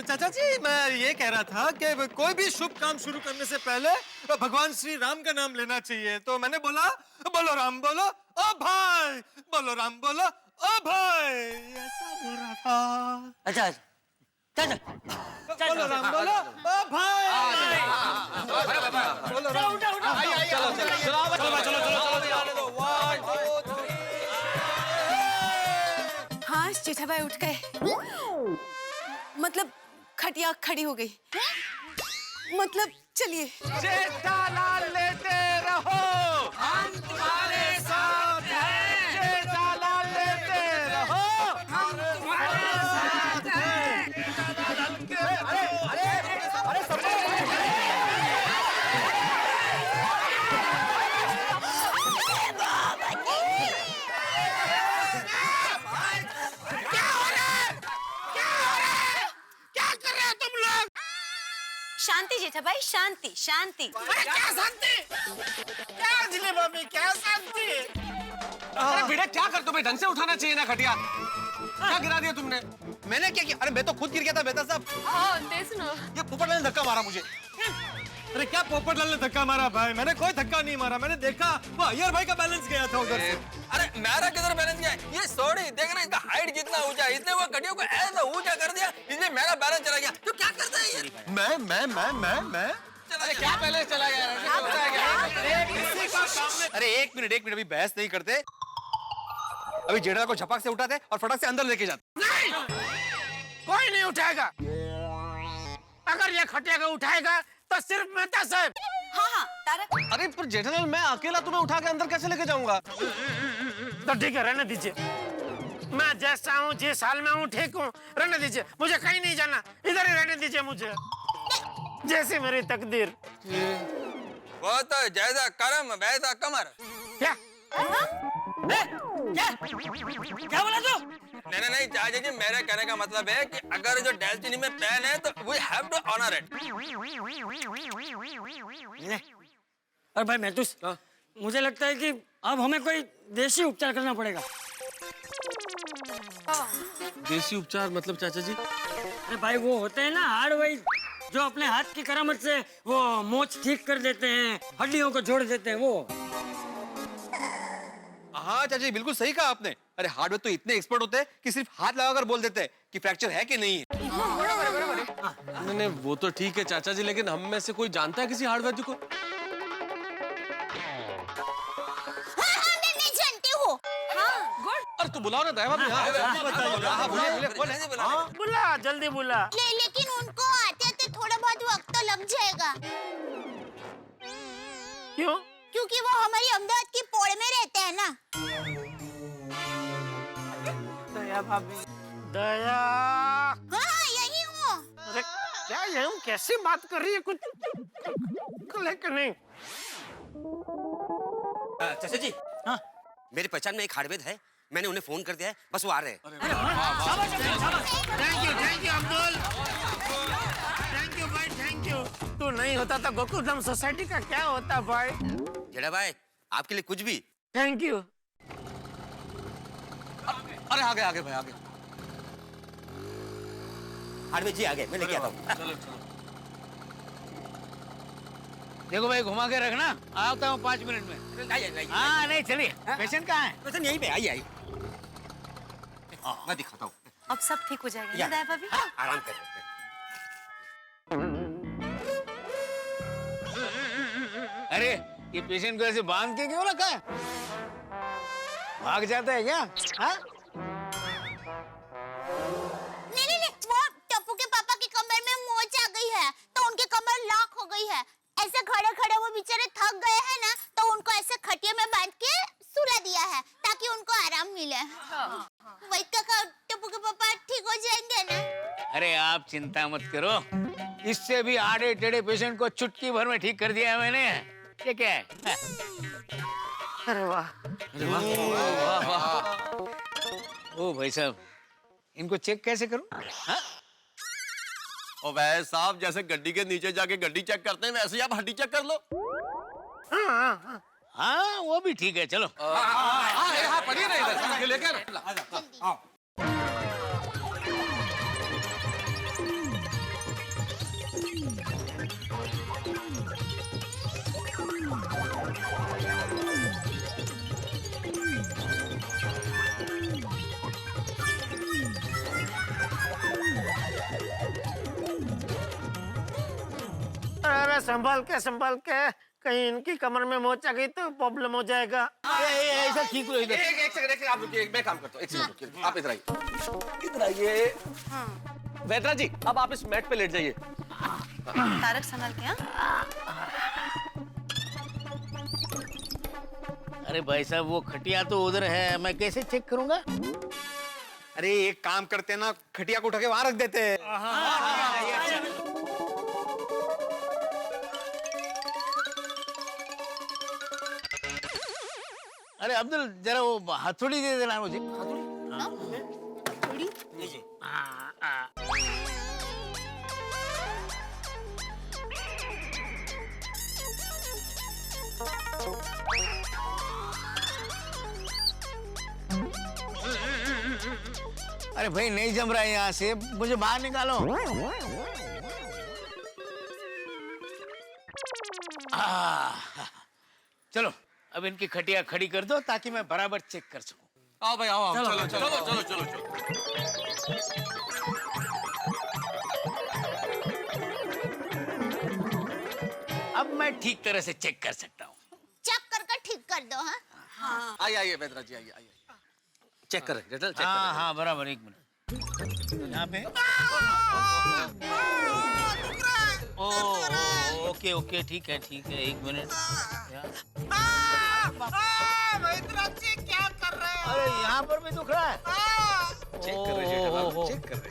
S9: चाचा जी मैं ये कह रहा था कि कोई भी शुभ काम शुरू करने से पहले भगवान श्री राम का नाम लेना चाहिए, तो मैंने बोला बोलो राम बोलो ओ भाई, बोलो राम बोलो ओ भाई, ऐसा बोल रहा था।
S2: अच्छा चल
S9: बोलो राम बोलो ओ भाई। बोलो राम। चलो।
S15: हाँ जेठा भाई उठ गए, मतलब खटिया खड़ी हो गई। मतलब चलिए।
S4: जेठालाल लेते रहो, हम तुम्हारे साथ हैं। जेठालाल लेते रहो, हम तुम्हारे साथ हैं।
S3: तुम लोग?
S15: शांति जेठा भाई, शांति शांति।
S3: अरे क्या शांति? क्या जिले भाभी, क्या शांति?
S6: अरे बेटा क्या कर, तुम्हें ढंग से उठाना चाहिए ना खटिया। क्या गिरा दिया तुमने?
S9: मैंने क्या किया? अरे मैं तो खुद गिर गया था मेहता साहब।
S14: हाँ देख ना।
S9: ये पोपटलाल ने धक्का मारा मुझे। अरे क्या पोपटलाल ने धक्का मारा भाई? मैंने कोई धक्का नहीं मारा, मैंने देखा वो अय्यर भाई का बैलेंस गया था उधर से।
S12: अरे मेरा किधर बैलेंस गया? ये सॉरी देख ना, इसका हाइट कितना ऊंचा है, इसने वो खटिया को ऐसा ऊंचा कर दिया, इसलिए मेरा बैलेंस चला गया। तो क्या करता है ये?
S9: मैं
S6: अरे क्या बैलेंस चला गया?
S9: अरे एक मिनट अभी बहस नहीं करते। अभी जेठा को झपक से उठाते और फटक से अंदर लेके जाते।
S3: नहीं, कोई नहीं उठाएगा। अगर ये खटिया को उठाएगा तो सिर्फ मेहता साहब।
S15: हाँ तारक।
S6: अरे पर जेठालाल मैं अकेला तुम्हें उठा के अंदर कैसे लेके जाऊंगा?
S3: तो ठीक है, रहने दीजिए। मैं जैसा हूँ, जिस हाल में हूँ, ठीक हूँ, रहने दीजिए। मुझे कहीं नहीं जाना, इधर ही रहने दीजिए मुझे, जैसी मेरी तकदीर।
S12: वो तो जैसा कर्म वैसा कमर।
S3: क्या?
S12: क्या बोला तू? नहीं चाचा जी, मेरे कहने का मतलब है कि अगर जो डेस्टिनी में प्लान है तो we have to honour it.
S2: और भाई महतूस, मुझे लगता है कि अब हमें कोई देसी उपचार करना पड़ेगा।
S6: देसी उपचार मतलब चाचा जी?
S2: अरे भाई वो होते हैं ना हार्ड वाइज, जो अपने हाथ की करामत से वो मोच ठीक कर देते हैं, हड्डियों को जोड़ देते हैं वो।
S9: हाँ चाचा जी बिल्कुल सही कहा आपने। अरे हार्डवेयर तो इतने एक्सपर्ट होते हैं कि सिर्फ हाथ लगाकर बोल देते हैं कि फ्रैक्चर है कि नहीं है।
S6: नहीं वो तो ठीक है चाचा जी, लेकिन हम में से कोई जानता है किसी हार्डवेयर जी को?
S5: मैं जानती हूँ।
S6: अरे तू बुलाओ ना दया भाभी।
S3: बुला, जल्दी बुला।
S5: लेकिन उनको आते थोड़ा बहुत वक्त तो लग जाएगा।
S3: क्यों?
S5: क्योंकि वो हमारी अहमदाबाद की पोड़ में रहते हैं ना।
S3: दया भाभी, दया।
S5: हाँ यही हूँ।
S3: अरे क्या यही हूँ? कैसी बात कर रही है? कुछ लेकिन नहीं।
S7: चाचा जी, हाँ मेरी पहचान में एक हार्डवेयर है, मैंने उन्हें फोन कर दिया है, बस वो आ रहे हैं।
S3: Thank you Abdul, thank you भाई, थैंक यू। तू नहीं होता तो गोकुलधाम सोसाइटी का क्या होता भाई?
S7: जेठा भाई आपके लिए कुछ भी।
S3: Thank you.
S6: अरे आगे भाई आगे।
S7: हार्डवेयर जी आ गए, मैं लेके आता हूँ।
S6: चलो।
S13: देखो भाई घुमा के रखना, आता हूँ 5 मिनट में। हाँ नहीं चलिए, पेशेंट कहाँ है?
S7: पेशेंट यहीं पे, आइए। मैं दिखाता हूँ।
S15: अब सब ठीक हो जाएगा ना दया भाभी?
S7: आराम कर।
S13: अरे ये पेशेंट को ऐसे बांध के क्यों रखा है? भाग जाता है क्या? हाँ?
S5: नहीं, वो टप्पू के पापा की कमर में मोच आ गई है, तो उनकी कमर लॉक हो गई है। ऐसे खड़े वो बेचारे थक गए हैं ना, तो उनको ऐसे खटिया में बांध के सुला दिया है ताकि उनको आराम मिले। वही तक टप्पू के पापा ठीक हो जाएंगे ना?
S13: अरे आप चिंता मत करो, इससे भी आड़े टेढ़े पेशेंट को चुटकी भर में ठीक कर दिया है मैंने। ये क्या है?
S3: अरे वाह,
S13: ओ भाई साहब, इनको चेक कैसे करूं? हाँ?
S6: ओ भाई साहब, जैसे गड्डी के नीचे जाके गड्डी चेक करते हैं वैसे ही आप हड्डी चेक कर लो।
S13: हाँ वो भी ठीक है, चलो।
S6: हाँ पढ़िए ना इधर, ये लेकर आओ।
S3: अरे संभाल के, कहीं इनकी कमर में मोच आ गई तो प्रॉब्लम हो जाएगा।
S13: ऐसा ठीक हो इधर।
S6: एक सेकंड आप रुकिए, मैं काम करता हूँ। एक सेकंड रुकिए, आप इधर आइए। वेदरा जी, अब आप इस मैट पे लेट जाइए।
S15: तारक संभाल के।
S13: अरे भाई साहब वो खटिया तो उधर है, मैं कैसे चेक करूंगा?
S9: अरे एक काम करते ना, खटिया को उठा के वहां रख देते हैं।
S13: अरे अब्दुल जरा वो हथौड़ी दे देना मुझे।
S16: अरे भाई नहीं जम रहा है यहाँ से, मुझे बाहर निकालो। चलो अब इनकी खटिया खड़ी कर दो ताकि मैं बराबर चेक कर सकूं।
S12: आओ भाई आओ,
S16: चलो,
S12: चलो
S16: चलो,
S12: चलो
S16: चलो,
S12: चलो चलो
S16: अब मैं ठीक तरह से चेक कर सकता हूँ।
S5: चेक कर ठीक कर दो। हाँ
S12: आइए आइए बेदरा जी, आइए आइए।
S6: चेक कर जेठल, चेक
S16: हाँ
S6: कर।
S16: हाँ बराबर, एक मिनट यहाँ पे। ओ ओके ओके, ठीक है ठीक है, एक मिनट।
S13: क्या कर रहे हो?
S16: अरे यहाँ पर भी दुख रहा है।
S6: चेक कर रहे जेठालाल, चेक कर रहे।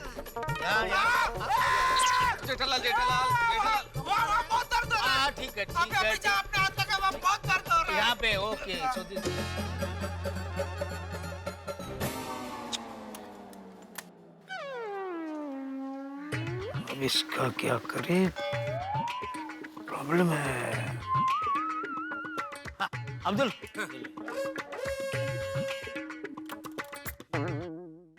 S12: जेठालाल जेठालाल जेठालाल,
S13: बहुत दर्द हो रहा है।
S16: हाँ ठीक है ठीक है।
S13: अपने हाथ लगा, वहाँ बहुत दर्द हो रहा है।
S16: यहाँ पे ओके। अब इसका क्या करें, प्रॉब्लम है। हाँ, अब्दुल।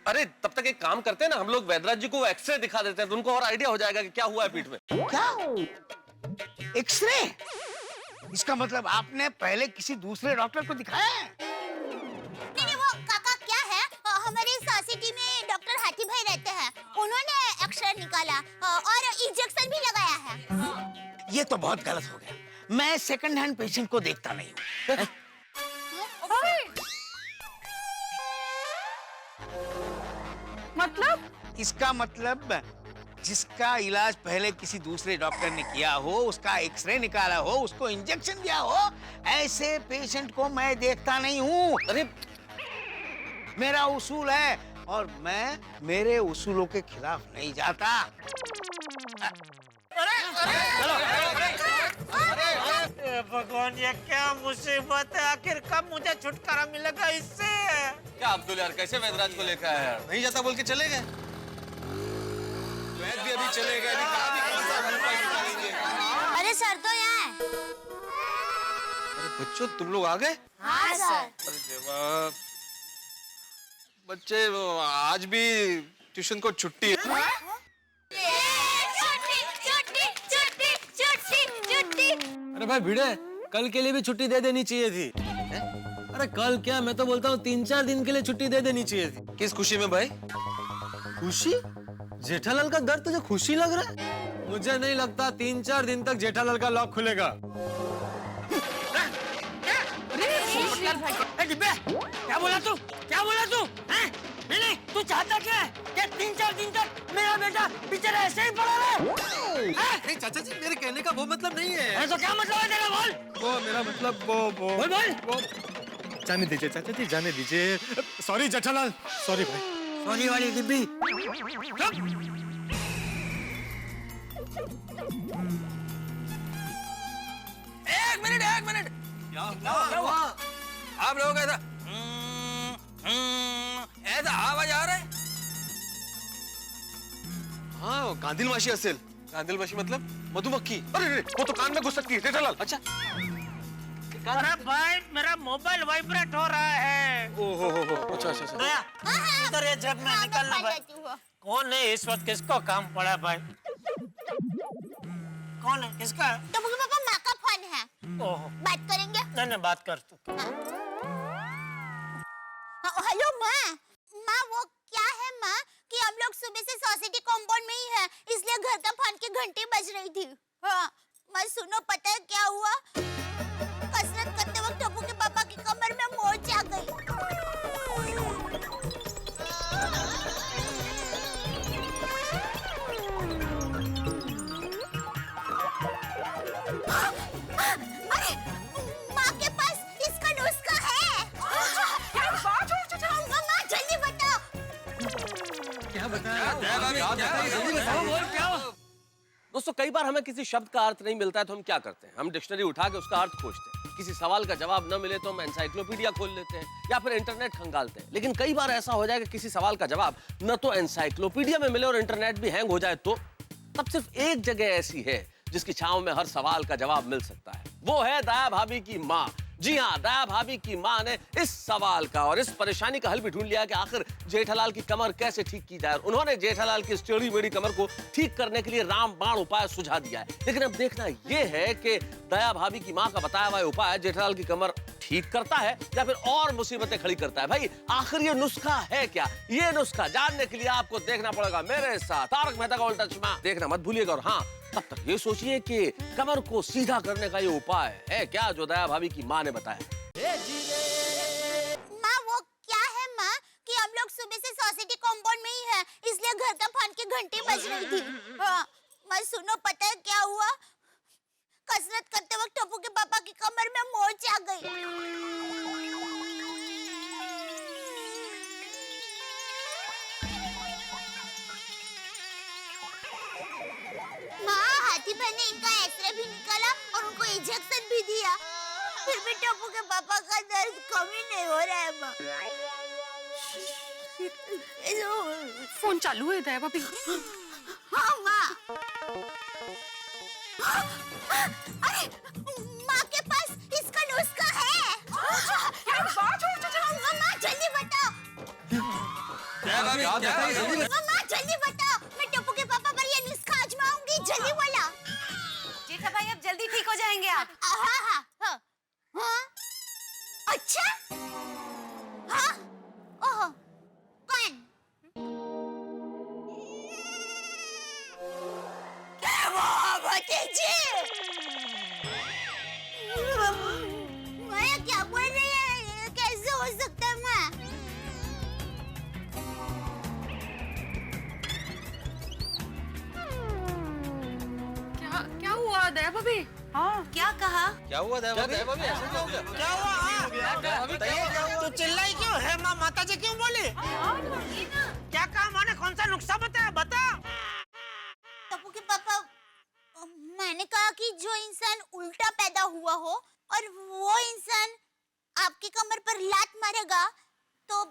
S6: अरे तब तक एक काम करते हैं ना, हम लोग वैद्यराज जी को एक्सरे दिखा देते हैं तो उनको और आइडिया हो जाएगा कि क्या हुआ है पीठ में।
S16: क्या एक्सरे? इसका मतलब आपने पहले किसी दूसरे डॉक्टर को दिखाया है?
S5: नहीं वो काका क्या है, हमारी सोसाइटी में डॉक्टर हाथी भाई रहते हैं, उन्होंने एक्सरे निकाला और इंजेक्शन भी लगाया है।
S16: ये तो बहुत गलत हो गया। मैं सेकंड हैंड पेशेंट को देखता नहीं हूँ।
S14: मतलब?
S16: इसका मतलब जिसका इलाज पहले किसी दूसरे डॉक्टर ने किया हो, उसका एक्सरे निकाला हो, उसको इंजेक्शन दिया हो, ऐसे पेशेंट को मैं देखता नहीं हूँ। अरे मेरा उसूल है और मैं मेरे उसूलों के खिलाफ नहीं जाता।
S13: भगवान ये क्या मुसीबत है, आखिर कब मुझे छुटकारा मिलेगा इससे?
S6: क्या अब्दुल यार, कैसे वैद्यराज को लेकर आया यार?
S12: नहीं जाता बोल के चले गए। वैद्य भी अभी चले गए, अभी कहाँ भी कौन सा उपाय निकालेंगे?
S5: अरे सर तो यहाँ है।
S12: अरे बच्चों तुम लोग आ गए?
S5: हाँ सर।
S12: अरे देवा, बच्चे आज भी ट्यूशन को छुट्टी है।
S9: अरे भाई भिड़े, कल के लिए भी छुट्टी दे देनी चाहिए थी। अरे कल क्या, मैं तो बोलता हूँ 3-4 दिन के लिए छुट्टी दे देनी चाहिए थी।
S12: किस खुशी में भाई?
S9: खुशी? जेठालाल का दर्द तुझे खुशी लग रहा है? मुझे नहीं लगता 3-4 दिन तक जेठालाल का लॉक खुलेगा।
S13: क्या बोला तू? क्या बोला तू? नहीं, तू चाहता क्या है? क्या 3-4 दिन तक मेरा बेटा बेचारा ऐसे ही पड़ा रहे?
S9: नहीं चाचा जी, मेरे कहने का वो मतलब नहीं है।
S13: तो क्या मतलब है तेरा? बोल।
S9: वो मेरा मतलब वो
S13: बोल।
S9: जाने दीजिए चाचा जी, जाने दीजिए। सॉरी जेठालाल, सॉरी भाई।
S13: सॉरी वाली डिब्बी।
S12: एक मिनट। क्या हुआ? आप लोगों का ऐसा आवाज आ रहा है?
S6: हाँ, कांदिलमाशी असेल। कांदिलमाशी मतलब मधुमक्खी। अरे वो तो कान में घुस सकती है जेठालाल। अच्छा
S13: अरे भाई मेरा मोबाइल वाइब्रेट हो रहा है।
S6: ओहो अच्छा।
S13: दया, इधर ये जेब में निकालना भाई। कौन है इस वक्त, किसको काम पड़ा भाई? कौन है, किसका?
S5: तो मुझे पापा माँ का फोन है।
S13: ओहो,
S5: बात करेंगे?
S13: नहीं बात कर तू।
S5: हेलो माँ। माँ वो क्या है माँ कि हम लोग सुबह से सोसाइटी कंपाउंड में ही है, इसलिए घर का फोन की घंटी बज रही थी। हाँ मैं सुनो, पता है क्या हुआ? कसरत करते वक्त टप्पू के पापा की कमर में मोच आ गई। अरे माँ के पास इसका नुस्खा है। माँ जल्दी बताओ।
S9: क्या बताया?
S6: दोस्तों, कई बार हमें किसी शब्द का अर्थ नहीं मिलता है तो हम क्या करते हैं? हम डिक्शनरी उठा के उसका अर्थ खोजते हैं। किसी सवाल का जवाब न मिले तो हम एनसाइक्लोपीडिया खोल लेते हैं या फिर इंटरनेट खंगालते हैं। लेकिन कई बार ऐसा हो जाए कि किसी सवाल का जवाब न तो एनसाइक्लोपीडिया में मिले और इंटरनेट भी हैंग हो जाए तो तब सिर्फ एक जगह ऐसी है जिसकी छांव में हर सवाल का जवाब मिल सकता है। वो है दया भाभी की माँ। जी हाँ, दया भाभी की माँ ने इस सवाल का और इस परेशानी का हल भी ढूंढ लिया कि आखिर जेठालाल की कमर कैसे ठीक की जाए। उन्होंने जेठालाल की इस टेढ़ी मेढ़ी कमर को ठीक करने के लिए रामबाण उपाय सुझा दिया है। लेकिन अब देखना यह है कि दया भाभी की माँ का बताया हुआ उपाय जेठालाल की कमर ठीक करता है या फिर और मुसीबतें खड़ी करता है। भाई आखिर ये नुस्खा है क्या? ये नुस्खा जानने के लिए आपको देखना पड़ेगा मेरे साथ तारक मेहता का उल्टा चश्मा। देखना मत भूलिएगा। और हाँ, तब तक ये सोचिए कि कमर को सीधा करने का ये उपाय है क्या जो दया भाभी की माँ ने बताया।
S5: माँ वो क्या है माँ कि हम लोग सुबह से सोसाइटी कॉम्पाउंड में ही है, इसलिए घर का फोन की घंटी बज रही थी। हाँ, मैं सुनो पता है क्या हुआ? कसरत करते वक्त टप्पू के पापा की कमर में मोच आ गई। माँ हाथी बहन ने इनका एक्सरे भी निकाला और उनको इंजेक्शन भी दिया, फिर भी टप्पू के पापा का दर्द कम ही नहीं हो रहा है माँ।
S14: फोन चालू है दया भाभी।
S5: हाँ माँ। अरे माँ के पास इसका नुस्खा है। माँ जल्दी बताओ। माँ जल्दी बताओ, मैं टप्पू के पापा पर ये नुस्खा आजमाऊंगी। जल्दी बोला।
S15: जेठा भाई अब जल्दी ठीक हो जाएंगे आप।
S5: हाँ हाँ हाँ हाँ। अच्छा हाँ ओह कौन? क्या वो भतीजी? माया क्या बोल रही है? कैसे हो सकता है माँ?
S14: क्या हुआ दया भाभी?
S15: हाँ क्या कहा?
S12: क्या हुआ दया भाभी? ऐसा क्या हो गया?
S3: क्या हुआ? तो चिल्लाई क्यों है माँ? माता जी क्यों बोली? क्या कहा माँ ने? कौन सा नुस्खा बताया? बता।
S5: टप्पू के पापा, मैंने कहा कि जो इंसान उल्टा पैदा हुआ हो और वो इंसान आपकी कमर पर लात मारेगा तो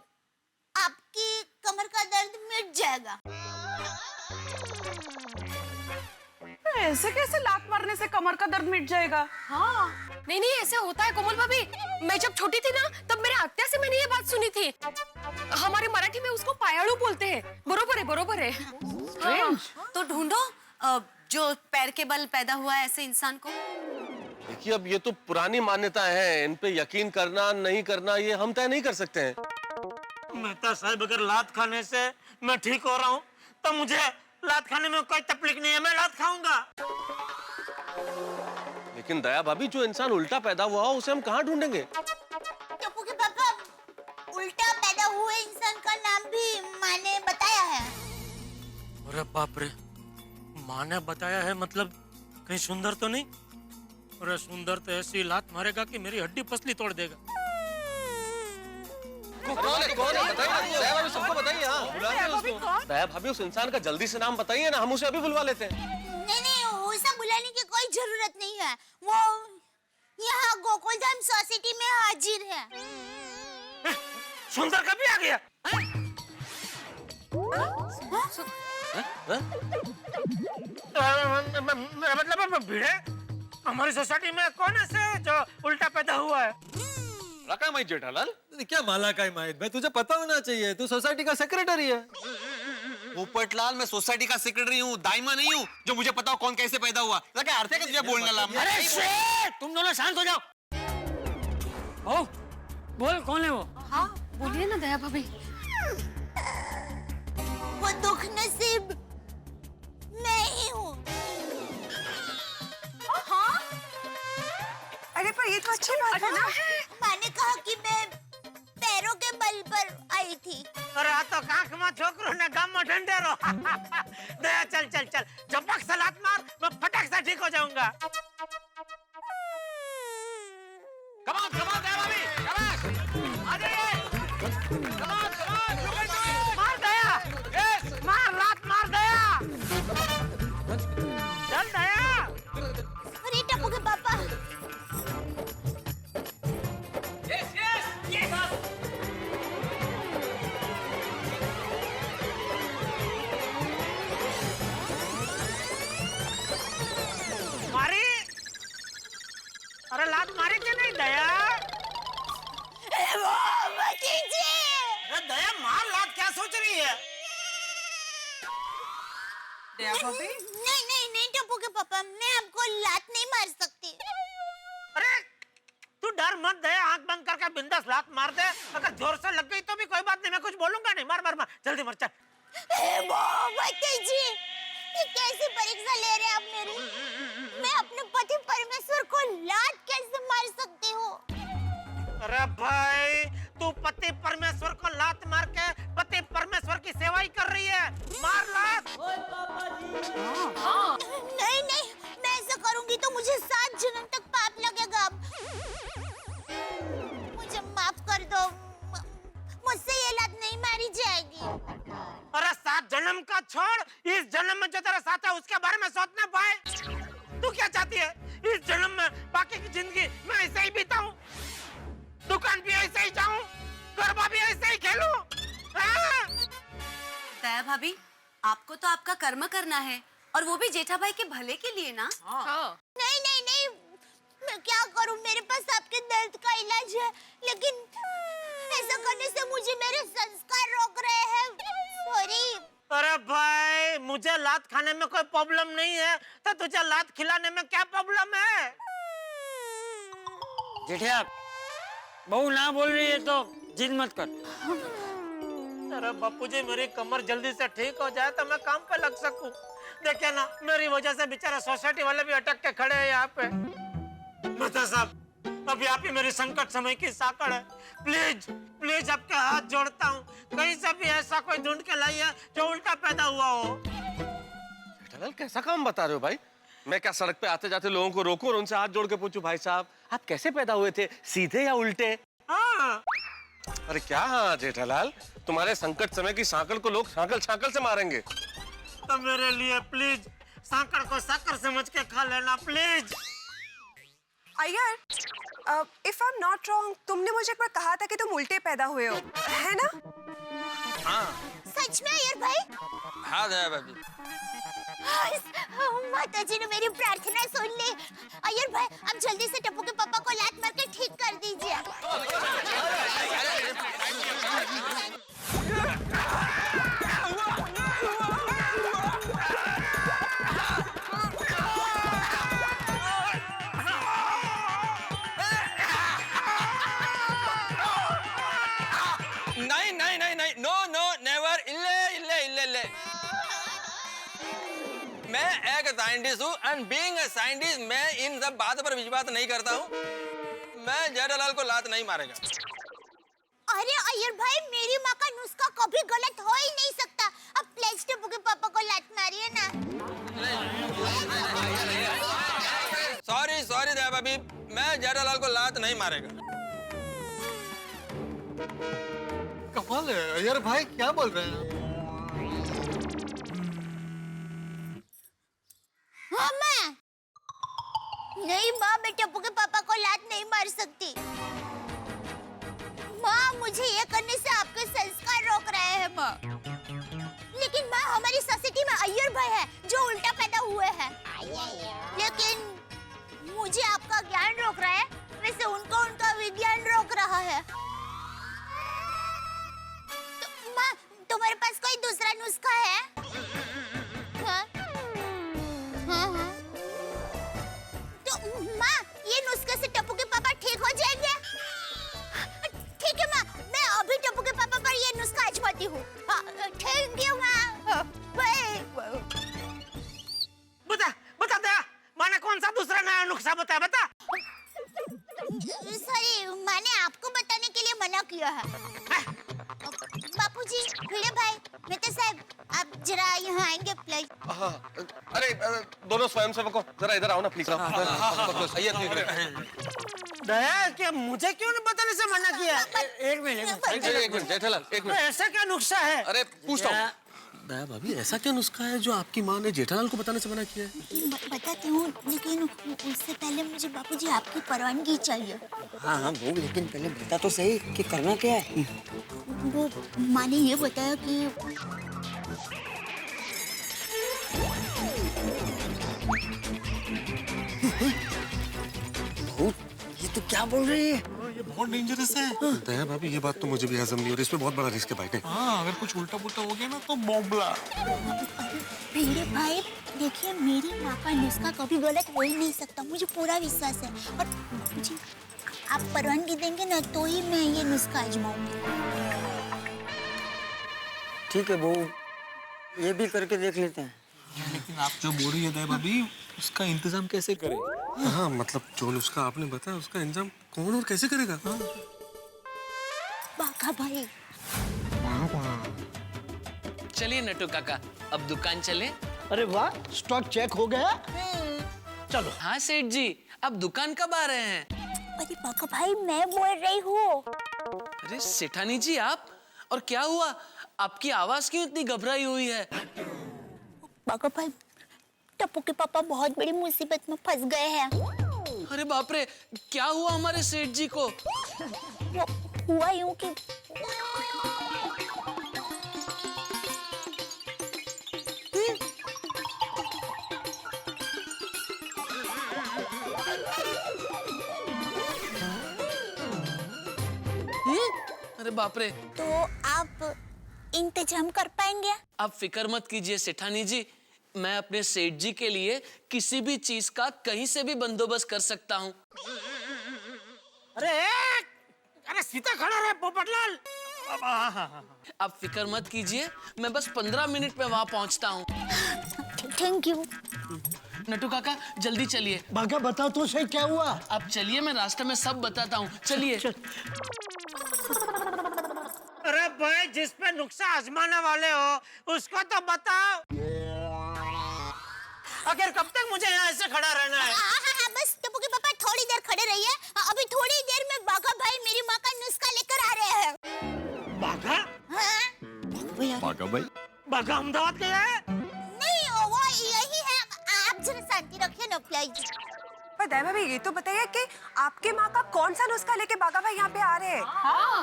S5: आपकी कमर का दर्द मिट जाएगा।
S11: ऐसे कैसे लात मारने से कमर का दर्द मिट जाएगा?
S14: हाँ नहीं नहीं ऐसे होता है कोमल भाभी। मैं जब छोटी थी ना तब मेरे आत्या से मैंने ये बात सुनी थी। हमारे मराठी में उसको पायाड़ू बोलते हैं। बरोबर है बरोबर है।
S15: हाँ। तो ढूंढो जो पैर के बल पैदा हुआ है ऐसे इंसान को।
S6: देखिए अब ये तो पुरानी मान्यता है, इन पे यकीन करना नहीं करना ये हम तय नहीं कर सकते हैं।
S3: मेहता साहब अगर लात खाने से मैं ठीक हो रहा हूँ तो मुझे लात खाने में कोई तकलीफ नहीं है, मैं लात खाऊंगा।
S6: लेकिन दया भाभी जो इंसान उल्टा पैदा हुआ हो उसे हम कहाँ ढूंढेंगे?
S5: टप्पू के पापा, उल्टा पैदा हुए इंसान का नाम भी माँ ने बताया है।
S3: अरे बाप रे, माँ ने बताया है मतलब कहीं सुंदर तो नहीं? अरे सुंदर तो ऐसी लात मारेगा कि मेरी हड्डी पसली तोड़ देगा।
S6: कौन है? बताइए दया भाभी, सबको बताइए। हाँ दया भाभी उस इंसान का जल्दी से नाम बताइए ना, हम उसे अभी बुलवा लेते हैं।
S5: नहीं नहीं उसे बुलाने की कोई जरूरत नहीं है, वो यहाँ गोकुलधाम सोसाइटी में हाजिर है।
S3: सुंदर कभी आ गया? मतलब भिड़े हमारी सोसाइटी में कौन ऐसे जो उल्टा पैदा हुआ है?
S6: रखा माई जेठालाल।
S9: क्या माला का माहित भाई, तुझे पता होना चाहिए, तू सोसाइटी का सेक्रेटरी है।
S12: पोपटलाल, मैं सोसाइटी का सेक्रेटरी हूँ, दाइमा नहीं हूँ जो मुझे पता हो कौन कैसे पैदा हुआ। क्या अर्थ है कि तुझे बोलना ला?
S3: अरे शेट, तुम दोनों शांत हो जाओ। ओ, बोल कौन है वो?
S14: हाँ बोलिए ना दया भाभी।
S5: वो दुख नसीब मैं ही हूँ। हाँ?
S15: अरे पर ये तो अच्छी बात है ना।
S5: मैंने कहा कि मैं पैरों के बल पर आई थी।
S3: अरे तो कांख में छोकरो ने गम में ढंढेरो। दया चल चल चल, झपक से लात मार, मैं फटक से ठीक हो जाऊंगा।
S4: कमान दया भाभी, कमान आ जाइए। कमान
S3: मार दया।
S4: यस
S3: मार लात मार दया। चल दया।
S5: अरे टप्पू के पापा,
S4: यस यस यस।
S3: मारी? अरे लात मारी क्या नहीं दया?
S5: वो भतीजी।
S3: अरे दया मार लात, क्या सोच रही है?
S5: नहीं नहीं नहीं टप्पू के पापा, मैं आपको लात नहीं मार सकती।
S3: अरे तू डर मत दे, आंख बंद करके बिंदास लात मार दे। अगर जोर से लग गई तो भी कोई बात नहीं, मैं कुछ बोलूंगा नहीं। मार मार मार, जल्दी मर, चल।
S5: जी, ये कैसी परीक्षा ले रहे हैं आप मेरी? मैं अपने पति परमेश्वर को लात कैसे मार सकती हूँ?
S3: अरे भाई, तू पति परमेश्वर को लात मार के पति परमेश्वर की सेवा ही कर रही है। मार लात।
S5: नहीं नहीं, मैं ऐसा करूंगी तो मुझे 7 जन्म तक पाप लगेगा। मुझे माफ कर दो, मुझसे ये लात नहीं मारी जाएगी।
S3: अरे 7 जन्म का छोड़, इस जन्म में जो तेरा साथ है उसके बारे में सोचना पाए। तू क्या चाहती है? इस जन्म में बाकी की जिंदगी मैं ऐसे ही बिताऊं, दुकान भी ऐसे ही जाऊं, गरबा भी ऐसे ही खेलूं?
S15: दया भाभी, आपको तो आपका कर्म करना है, और वो भी जेठा भाई के भले के लिए ना।
S5: नहीं नहीं नहीं, मैं क्या करूं? मेरे पास आपके दर्द का इलाज है, लेकिन ऐसा करने से मुझे मेरे संस्कार रोक रहे हैं। सॉरी।
S3: अरे भाई, मुझे लात खाने में कोई प्रॉब्लम नहीं है, तो तुझे लात खिलाने में क्या प्रॉब्लम है?
S2: जेठिया, बहू ना बोल रही है तो जिद मत कर।
S3: अरे बापूजी, मेरी कमर जल्दी से ठीक हो जाए तो मैं काम पे लग सकूं। देखिए ना, मेरी वजह से बेचारे सोसाइटी वाले भी अटक के खड़े हैं यहाँ पे। बता साहब, अभी आप ही मेरी संकट समय की साकड़ है। प्लीज प्लीज आपके हाथ जोड़ता हूँ, कहीं से भी ऐसा कोई ढूंढ के लाइए जो उल्टा पैदा हुआ हो।
S6: जेठालाल, कैसा काम बता रहे हो भाई? मैं क्या सड़क पे आते जाते लोगों को रोकूं और उनसे हाथ जोड़ के पूछूं, भाई साहब आप कैसे पैदा हुए थे, सीधे या उल्टे?
S3: हाँ।
S6: अरे क्या हाँ जेठालाल, तुम्हारे संकट समय की सांकड़ को लोग सांकल सांकल से मारेंगे।
S3: तो मेरे लिए प्लीज सांकड़ को साकर समझ के खा लेना, please.
S14: Iyer, if I am not wrong, तुमने मुझे एक बार कहा था कि तुम उल्टे पैदा हुए हो, है ना?
S12: हाँ।
S5: सच में अय्यर भाई?
S12: हाँ दया भाभी।
S5: माता जी ने मेरी प्रार्थना सुन ली। अय्यर भाई, आप जल्दी से टप्पू के पापा को लात मार के ठीक कर दीजिए।
S12: नहीं नहीं नहीं नहीं, नो नो नेवर, इल्ले इल्ले इल्ले इल्ले। मैं एक साइंटिस्ट हूँ, एंड बीइंग अ साइंटिस्ट मैं इन सब बातों पर विश्वास नहीं करता हूँ। मैं जेठालाल को लात नहीं मारेगा।
S5: अरे अय्यर भाई, मेरी माँ का नुस्खा कभी गलत हो ही नहीं सकता। अब प्लीज टप्पू के पापा को लात मारिए ना।
S12: सॉरी सॉरी दया भाभी, मैं जेठालाल को लात नहीं मारेगा।
S9: कमाल है अय्यर भाई, क्या बोल रहे हैं?
S5: हाँ माँ। नहीं माँ, मैं टप्पू के पापा को लात नहीं मार सकती। माँ, मुझे ये करने से आपके संस्कार रोक रहे हैं माँ। लेकिन माँ, हमारी सोसाइटी में अय्यर भाई है जो उल्टा पैदा हुए हैं। लेकिन मुझे आपका ज्ञान रोक रहा है, वैसे उनको उनका विज्ञान रोक रहा है। तो माँ, तुम्हारे पास कोई दूसरा नुस्खा है? हाँ? हाँ हाँ। तो माँ, ये नुस्खे से टप्पू के पापा ठीक हो जाएंगे? ठीक है माँ, मैं अभी टप्पू के पापा पर ये नुस्खा आजमाती हूँ। थैंक यू माँ।
S3: बता दया, माँ ने कौन सा दूसरा नया नुस्खा बताया? बता।
S5: सॉरी, मैंने आपको बताने के लिए मना किया है। बापूजी, भिड़े भाई, मेहता साहब, आप जरा यहाँ आएंगे प्लीज।
S6: अरे दोनों स्वयंसेवकों जरा इधर आओ ना प्लीज।
S3: दया, क्या मुझे क्यों नहीं बताने से मना किया?
S6: एक मिनट जेठालाल, एक मिनट।
S3: ऐसा क्या नुस्खा है?
S6: अरे पूछता हूँ दया भाभी, ऐसा क्या नुस्खा है जो आपकी माँ ने जेठालाल को बताने से मना किया है?
S5: बताती हूँ, लेकिन उससे पहले मुझे बापूजी आपकी परवानगी चाहिए।
S2: हाँ हाँ वो, लेकिन पहले बता तो सही कि करना क्या है।
S5: वो माँ ने ये बताया कि
S2: ये तो क्या बोल रही है?
S9: बहुत डेंजरस है।
S6: दया भाभी ये बात तो मुझे भी हजम नहीं हो रही, इसमें बहुत बड़ा रिस्क है भाई।
S9: हाँ, अगर कुछ उल्टा पुल्टा हो गया ना तो बॉम्बला।
S5: भिड़े भाई देखिए, मेरी माँ का नुस्खा कभी गलत हो ही नहीं सकता, मुझे पूरा विश्वास है। और मुझे आप परवानगी देंगे ना तो ही मैं ये नुस्खा आजमाऊंगी।
S2: ठीक है बहू, ये भी करके देख लेते हैं।
S9: लेकिन आप जो बोल रही है दया भाभी, उसका इंतजाम कैसे करें?
S6: हाँ मतलब जो नुस्खा आपने बताया उसका इंतजाम कौन और कैसे करेगा?
S5: बाघा भाई।
S17: चलिए नटू काका, अब दुकान चले।
S18: अरे वाह, स्टॉक चेक हो गया? चलो।
S17: हाँ सेठ जी, अब दुकान कब आ रहे हैं?
S5: अरे बाघा भाई, मैं बोल रही हूँ।
S17: अरे सेठानी जी आप, और क्या हुआ? आपकी आवाज क्यों इतनी घबराई हुई है?
S5: बाघा भाई, टप्पू के पापा बहुत बड़ी मुसीबत में फंस गए हैं।
S17: अरे बाप रे, क्या हुआ हमारे सेठ जी को?
S5: हुआ यूं कि
S17: अरे बाप रे।
S5: तो आप इंतजाम कर पाएंगे?
S17: आप फिक्र मत कीजिए सेठानी जी, मैं अपने सेठ जी के लिए किसी भी चीज का कहीं से भी बंदोबस्त कर सकता हूँ।
S13: अरे सीधा खड़ा रहे पोपटलाल।
S17: आप फिक्र मत कीजिए, मैं बस 15 मिनट में वहाँ पहुँचता हूँ।
S5: Thank you.
S17: नटू काका जल्दी चलिए।
S18: बाघा बताओ तो सही क्या हुआ?
S17: आप चलिए, मैं रास्ते में सब बताता हूँ, चलिए।
S13: अरे भाई, जिस पे नुस्खा आजमाने वाले हो उसको तो बताओ। आखिर कब तक मुझे यहाँ ऐसे खड़ा रहना है?
S5: हाँ, बस टप्पू के पापा थोड़ी देर खड़े रहिए, अभी थोड़ी देर में बाघा भाई मेरी माँ का नुस्खा लेकर आ रहे हैं।
S13: बाघा?
S5: हाँ?
S9: बाघा भाई?
S13: बाघा अहमदाबाद गया है?
S5: नहीं, वो यही है। आप जरा शांति रखिए ना प्लीज।
S11: पर दया भाभी, ये तो बताइए कि आपके माँ का कौन सा नुस्खा लेके बाघा भाई यहाँ पे आ रहे हैं? हाँ।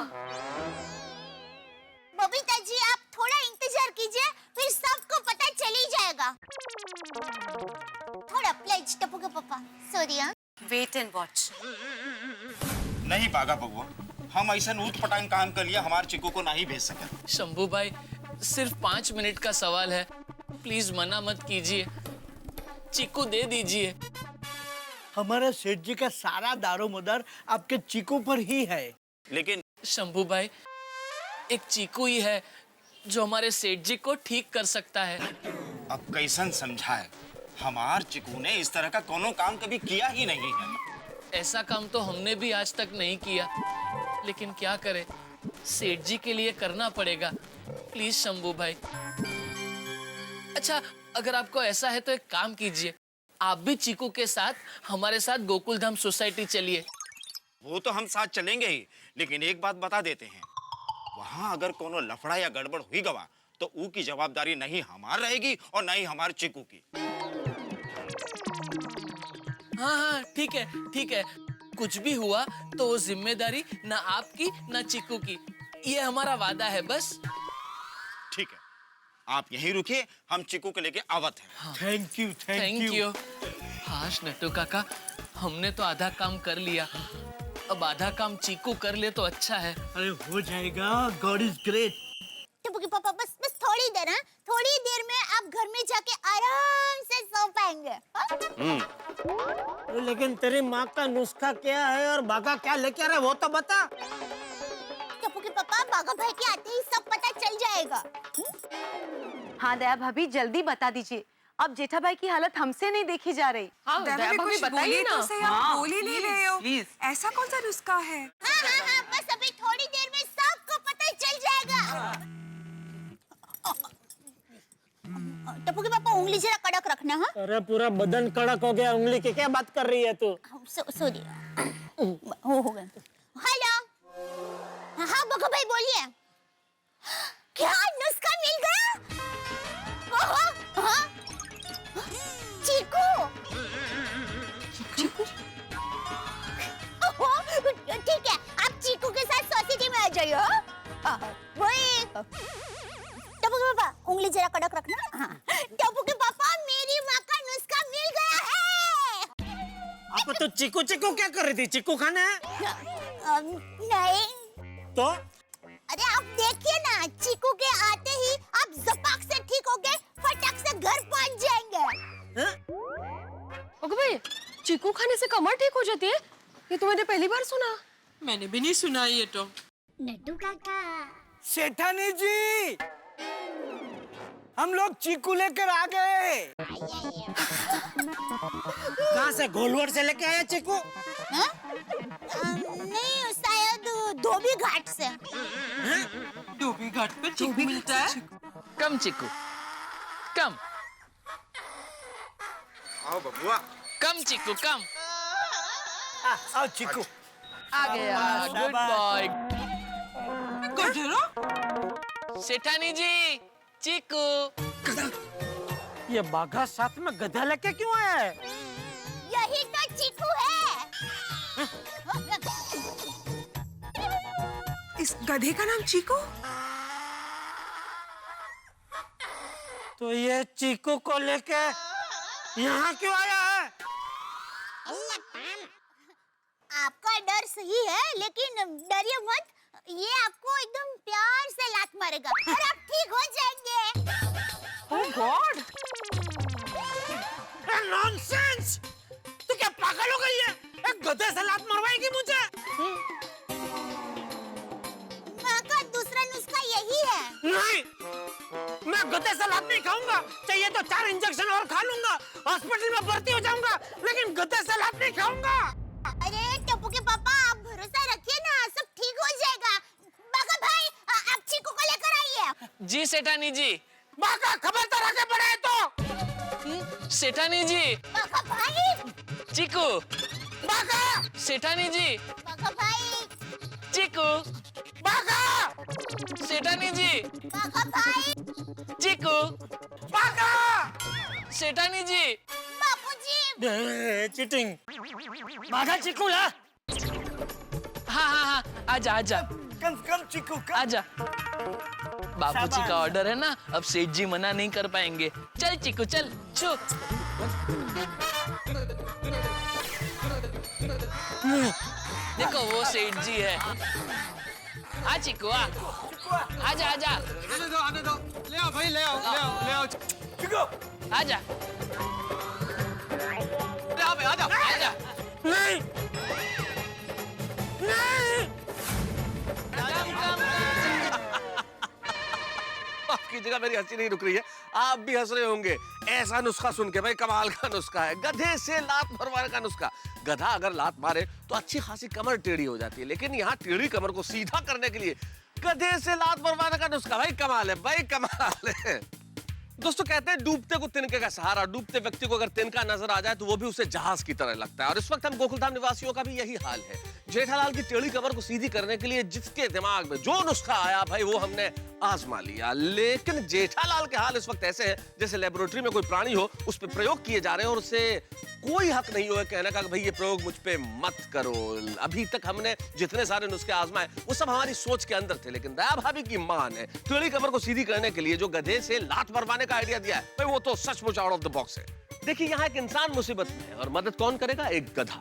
S5: बबीता जी, आप थोड़ा इंतजार कीजिए, फिर सबको पता चल ही जाएगा। थोड़ा प्लीज टप्पू के पापा, सॉरी।
S11: Wait and watch.
S7: नहीं बाघा बबुआ, हम ऐसा ऊट पटांग काम कर लिया, हमारे चिक्कू को नहीं भेज सके।
S17: शंभू भाई, सिर्फ 5 मिनट का सवाल है, प्लीज मना मत कीजिए, चीकू दे दीजिए।
S18: हमारे सेठ जी का सारा दारोमदार आपके चीकू पर ही है।
S7: लेकिन
S17: शंभू भाई, एक चीकू ही है जो हमारे सेठ जी को ठीक कर सकता है।
S7: अब कैसन समझाए, हमार चिक्कू ने इस तरह का कोनो काम कभी किया ही नहीं है।
S17: ऐसा काम तो हमने भी आज तक नहीं किया, लेकिन क्या करें, सेठ जी के लिए करना पड़ेगा। प्लीज शंभू भाई। अच्छा, अगर आपको ऐसा है तो एक काम कीजिए, आप भी चीकू के साथ हमारे साथ गोकुलधाम सोसाइटी चलिए।
S7: वो तो हम साथ चलेंगे ही, लेकिन एक बात बता देते हैं, वहाँ अगर कोनो लफड़ा या गड़बड़ हुई गवा तो ऊ की जवाबदारी नहीं हमार रहेगी और नहीं हमारे चिक्कू की।
S17: हाँ, ठीक है, ठीक है। कुछ भी हुआ तो वो जिम्मेदारी ना आपकी ना चिक्कू की, ये हमारा वादा है बस।
S7: ठीक है, आप यहीं रुकिए, हम चिक्कू को लेके आवत हैं।
S18: Thank you,
S17: thank you. हाश नट्टू काका, हमने तो आधा काम कर लिया, अब आधा काम चीकू कर ले तो अच्छा है।
S18: अरे हो जाएगा, गॉड इज ग्रेट।
S5: टप्पू के पापा, बस थोड़ी देर, हाँ? थोड़ी देर में आप घर में जाके आराम से सो पाएंगे।
S13: लेकिन तेरी माँ का नुस्खा क्या है और बाघा क्या लेके आ रहा है वो तो बता।
S5: टप्पू के पापा, बाघा भाई के आते ही सब पता चल जाएगा।
S11: हाँ दया भाभी, जल्दी बता दीजिए, अब जेठा भाई की हालत हमसे नहीं देखी जा रही।
S14: हाँ, दया भाभी बताइए ना।
S11: आप बोल ही नहीं रहे हो। ऐसा कौन सा नुस्खा है?
S5: हाँ, बस अभी थोड़ी देर में सबको पता चल जाएगा। टप्पू के पापा, उंगली जरा कड़क रखना। हाँ?
S13: अरे पूरा बदन कड़क हो गया, उंगली की क्या बात कर रही है तू?
S5: सॉरी, हो गया। हेलो, हाँ बाघा भाई बोलिए। क्या नुस्खा मिल गया? हाँ? चीकू? ठीक है, आप चीकू के साथ सोसाइटी में आ जाइए। वही टप्पू के पापा, उंगली जरा कड़क रखना। हाँ, टप्पू के पापा, मेरी माँ का नुस्खा मिल गया है।
S13: अब तो चीकू क्या कर रही थी? चीकू खाना है?
S5: नहीं।
S3: तो
S5: अरे आप देखिए ना, चीकू के आते ही आप जपाक से ठीक होके फटक से घर पहुंच जाएंगे।
S14: ओके भाई, चीकू खाने से कमर ठीक हो जाती है? ये तो मैंने पहली बार सुना।
S17: मैंने भी नहीं सुना ये तो।
S5: नड्डू काका,
S18: सेठानी जी, हम लोग चीकू लेकर आ गए।
S3: कहाँ से? घोलवट से लेके आया चीकू?
S5: नहीं, शायद धोबी घाट से।
S17: धोबी घाट पे चीकू मिलता है? कम चिकू, कम।
S7: आओ बबुआ।
S17: कम चिकू, कम।
S18: आओ चीकू।
S17: आ गया, गुड बॉय। गधेरा? सेठानी जी, चीकू।
S3: ये बाघा साथ में गधा लेके क्यों आया है?
S5: यही तो चीकू है।
S11: इस गधे का नाम चीकू?
S3: तो ये चीकू को लेके यहाँ क्यों आया है?
S5: आपका डर सही है, लेकिन डरिए मत, ये आपको एकदम प्यार से लात मारेगा और आप ठीक हो जाएंगे।
S3: ओह गॉड! नॉनसेंस! तू क्या पागल हो गई है? एक गधे से लात मरवाएगी मुझे?
S5: माँ का दूसरा नुस्खा यही है।
S3: नहीं, मैं गधे से लात नहीं खाऊंगा। चाहिए तो 4 इंजेक्शन और खा लूंगा, हॉस्पिटल में भर्ती हो जाऊंगा, लेकिन गधे से लात नहीं खाऊंगा।
S5: अरे टप्पू के पापा, आप भरोसा रखिए ना, सब ठीक हो जाएगा। बाघा भाई, आप चीकू को लेकर आइए।
S17: जी सेठानी जी।
S3: बाघा खबरदार आगे बढ़े तो।
S17: सेठानी जी।
S5: बाघा भाई।
S17: चीकू।
S3: बाघा।
S17: सेठानी जी।
S5: बाघा भाई।
S17: चीकू।
S3: बाघा।
S17: सेठानी जी।
S5: बाघा भाई।
S17: चीकू।
S3: बाघा।
S17: सेठानी जी।
S5: बापूजी।
S3: चीटिंग। बाघा चीकू ला।
S17: हाँ हाँ हाँ, आजा आजा।
S18: कम चीकू, कम।
S17: आजा। बापूजी का ऑर्डर है ना, अब सेठ जी मना नहीं कर पाएंगे। चल चीकू चल, छू। देखो वो सेठ जी है। आ चीकू आ, आजा आजा।
S9: आने दो, ले आओ भाई, ले आओ।
S18: चीकू,
S17: आजा।
S9: आजा।
S17: आजा।
S3: नहीं। नहीं।
S6: आपकी जगह मेरी हंसी नहीं रुक रही है, आप भी हंस रहे होंगे। ऐसा नुस्खा सुन के भाई कमाल का नुस्खा है, गधे से लात मरवाने का नुस्खा। गधा अगर लात मारे तो अच्छी खासी कमर टेढ़ी हो जाती है, लेकिन यहाँ टेढ़ी कमर को सीधा करने के लिए गधे से लात मरवाने का नुस्खा। भाई कमाल है, भाई कमाल है। दोस्तों कहते हैं डूबते को तिनके का सहारा। डूबते व्यक्ति को अगर तिनका नजर आ जाए तो वो भी उसे जहाज की तरह लगता है, और इस वक्त हम गोकुलधाम निवासियों का भी यही हाल है। जेठालाल की टेढ़ी कमर को सीधी करने के लिए जिसके दिमाग में जो नुस्खा आया भाई वो हमने आजमा लिया, लेकिन जेठालाल के हाल इस वक्त ऐसे है जैसे लेबोरेटरी में कोई प्राणी हो, उस पर प्रयोग किए जा रहे हैं और उसे कोई हक नहीं हो कहने का कि भाई ये प्रयोग मुझ पे मत करो। अभी तक हमने जितने सारे नुस्खे आजमाए वो सब हमारी सोच के अंदर थे, लेकिन दया भाभी की मां ने टेढ़ी कमर को सीधी करने के लिए जो गधे से लात मरवाने का आइडिया दिया है भाई वो तो सचमुच आउट ऑफ द बॉक्स है। देखिए यहाँ एक इंसान मुसीबत में है और मदद कौन करेगा? एक गधा।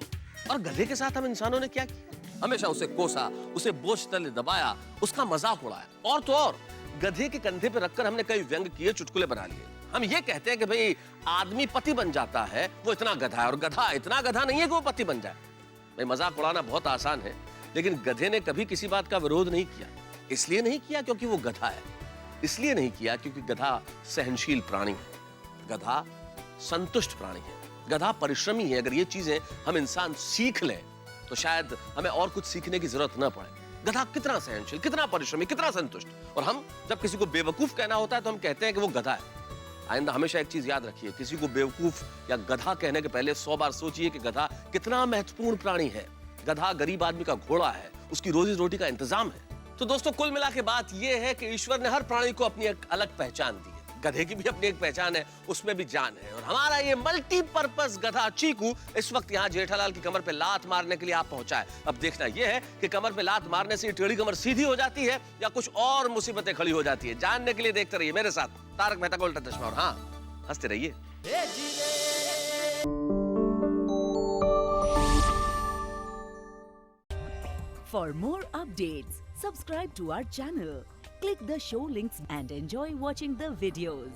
S6: और गधे के साथ हम इंसानों ने क्या किया? हमेशा उसे कोसा, उसे बोझ तले दबाया, उसका मजाक उड़ाया, और तो और गधे के कंधे पे रखकर हमने कई व्यंग किए, चुटकुले बना लिए। हम ये कहते हैं कि भाई आदमी पति बन जाता है, वो इतना गधा है, और गधा इतना गधा नहीं है कि वो पति बन जाए। भाई मजाक उड़ाना बहुत आसान है, लेकिन गधे ने कभी किसी बात का विरोध नहीं किया। इसलिए नहीं किया क्योंकि वो गधा है, इसलिए नहीं किया क्योंकि गधा सहनशील प्राणी है, गधा संतुष्ट प्राणी है, गधा परिश्रमी है। अगर ये चीजें हम इंसान सीख लें तो शायद हमें और कुछ सीखने की जरूरत न पड़े। गधा कितना सहनशील, कितना परिश्रमी, कितना संतुष्ट। और हम जब किसी को बेवकूफ कहना होता है तो हम कहते हैं कि वो गधा है। आइंदा हमेशा एक चीज याद रखिए, किसी को बेवकूफ या गधा कहने के पहले 100 बार सोचिए कि गधा कितना महत्वपूर्ण प्राणी है। गधा गरीब आदमी का घोड़ा है, उसकी रोजी रोटी का इंतजाम है। तो दोस्तों कुल मिला के बात यह है कि ईश्वर ने हर प्राणी को अपनी एक अलग पहचान दी है। गधे की भी अपनी एक पहचान है, उसमें भी जान है। और हमारा ये मल्टीपर्पस गधा चीकू इस वक्त यहाँ जेठालाल की कमर पे लात मारने के लिए आप पहुंचा है। अब देखना यह है कि कमर पे लात मारने से टेढ़ी कमर सीधी हो जाती है या कुछ और मुसीबतें खड़ी हो जाती है। जानने के लिए देखते रहिए मेरे साथ तारक मेहता का उल्टा चश्मा। और हाँ, हंसते रहिए।
S19: For more updates, subscribe to our channel, click the show links and enjoy watching the videos.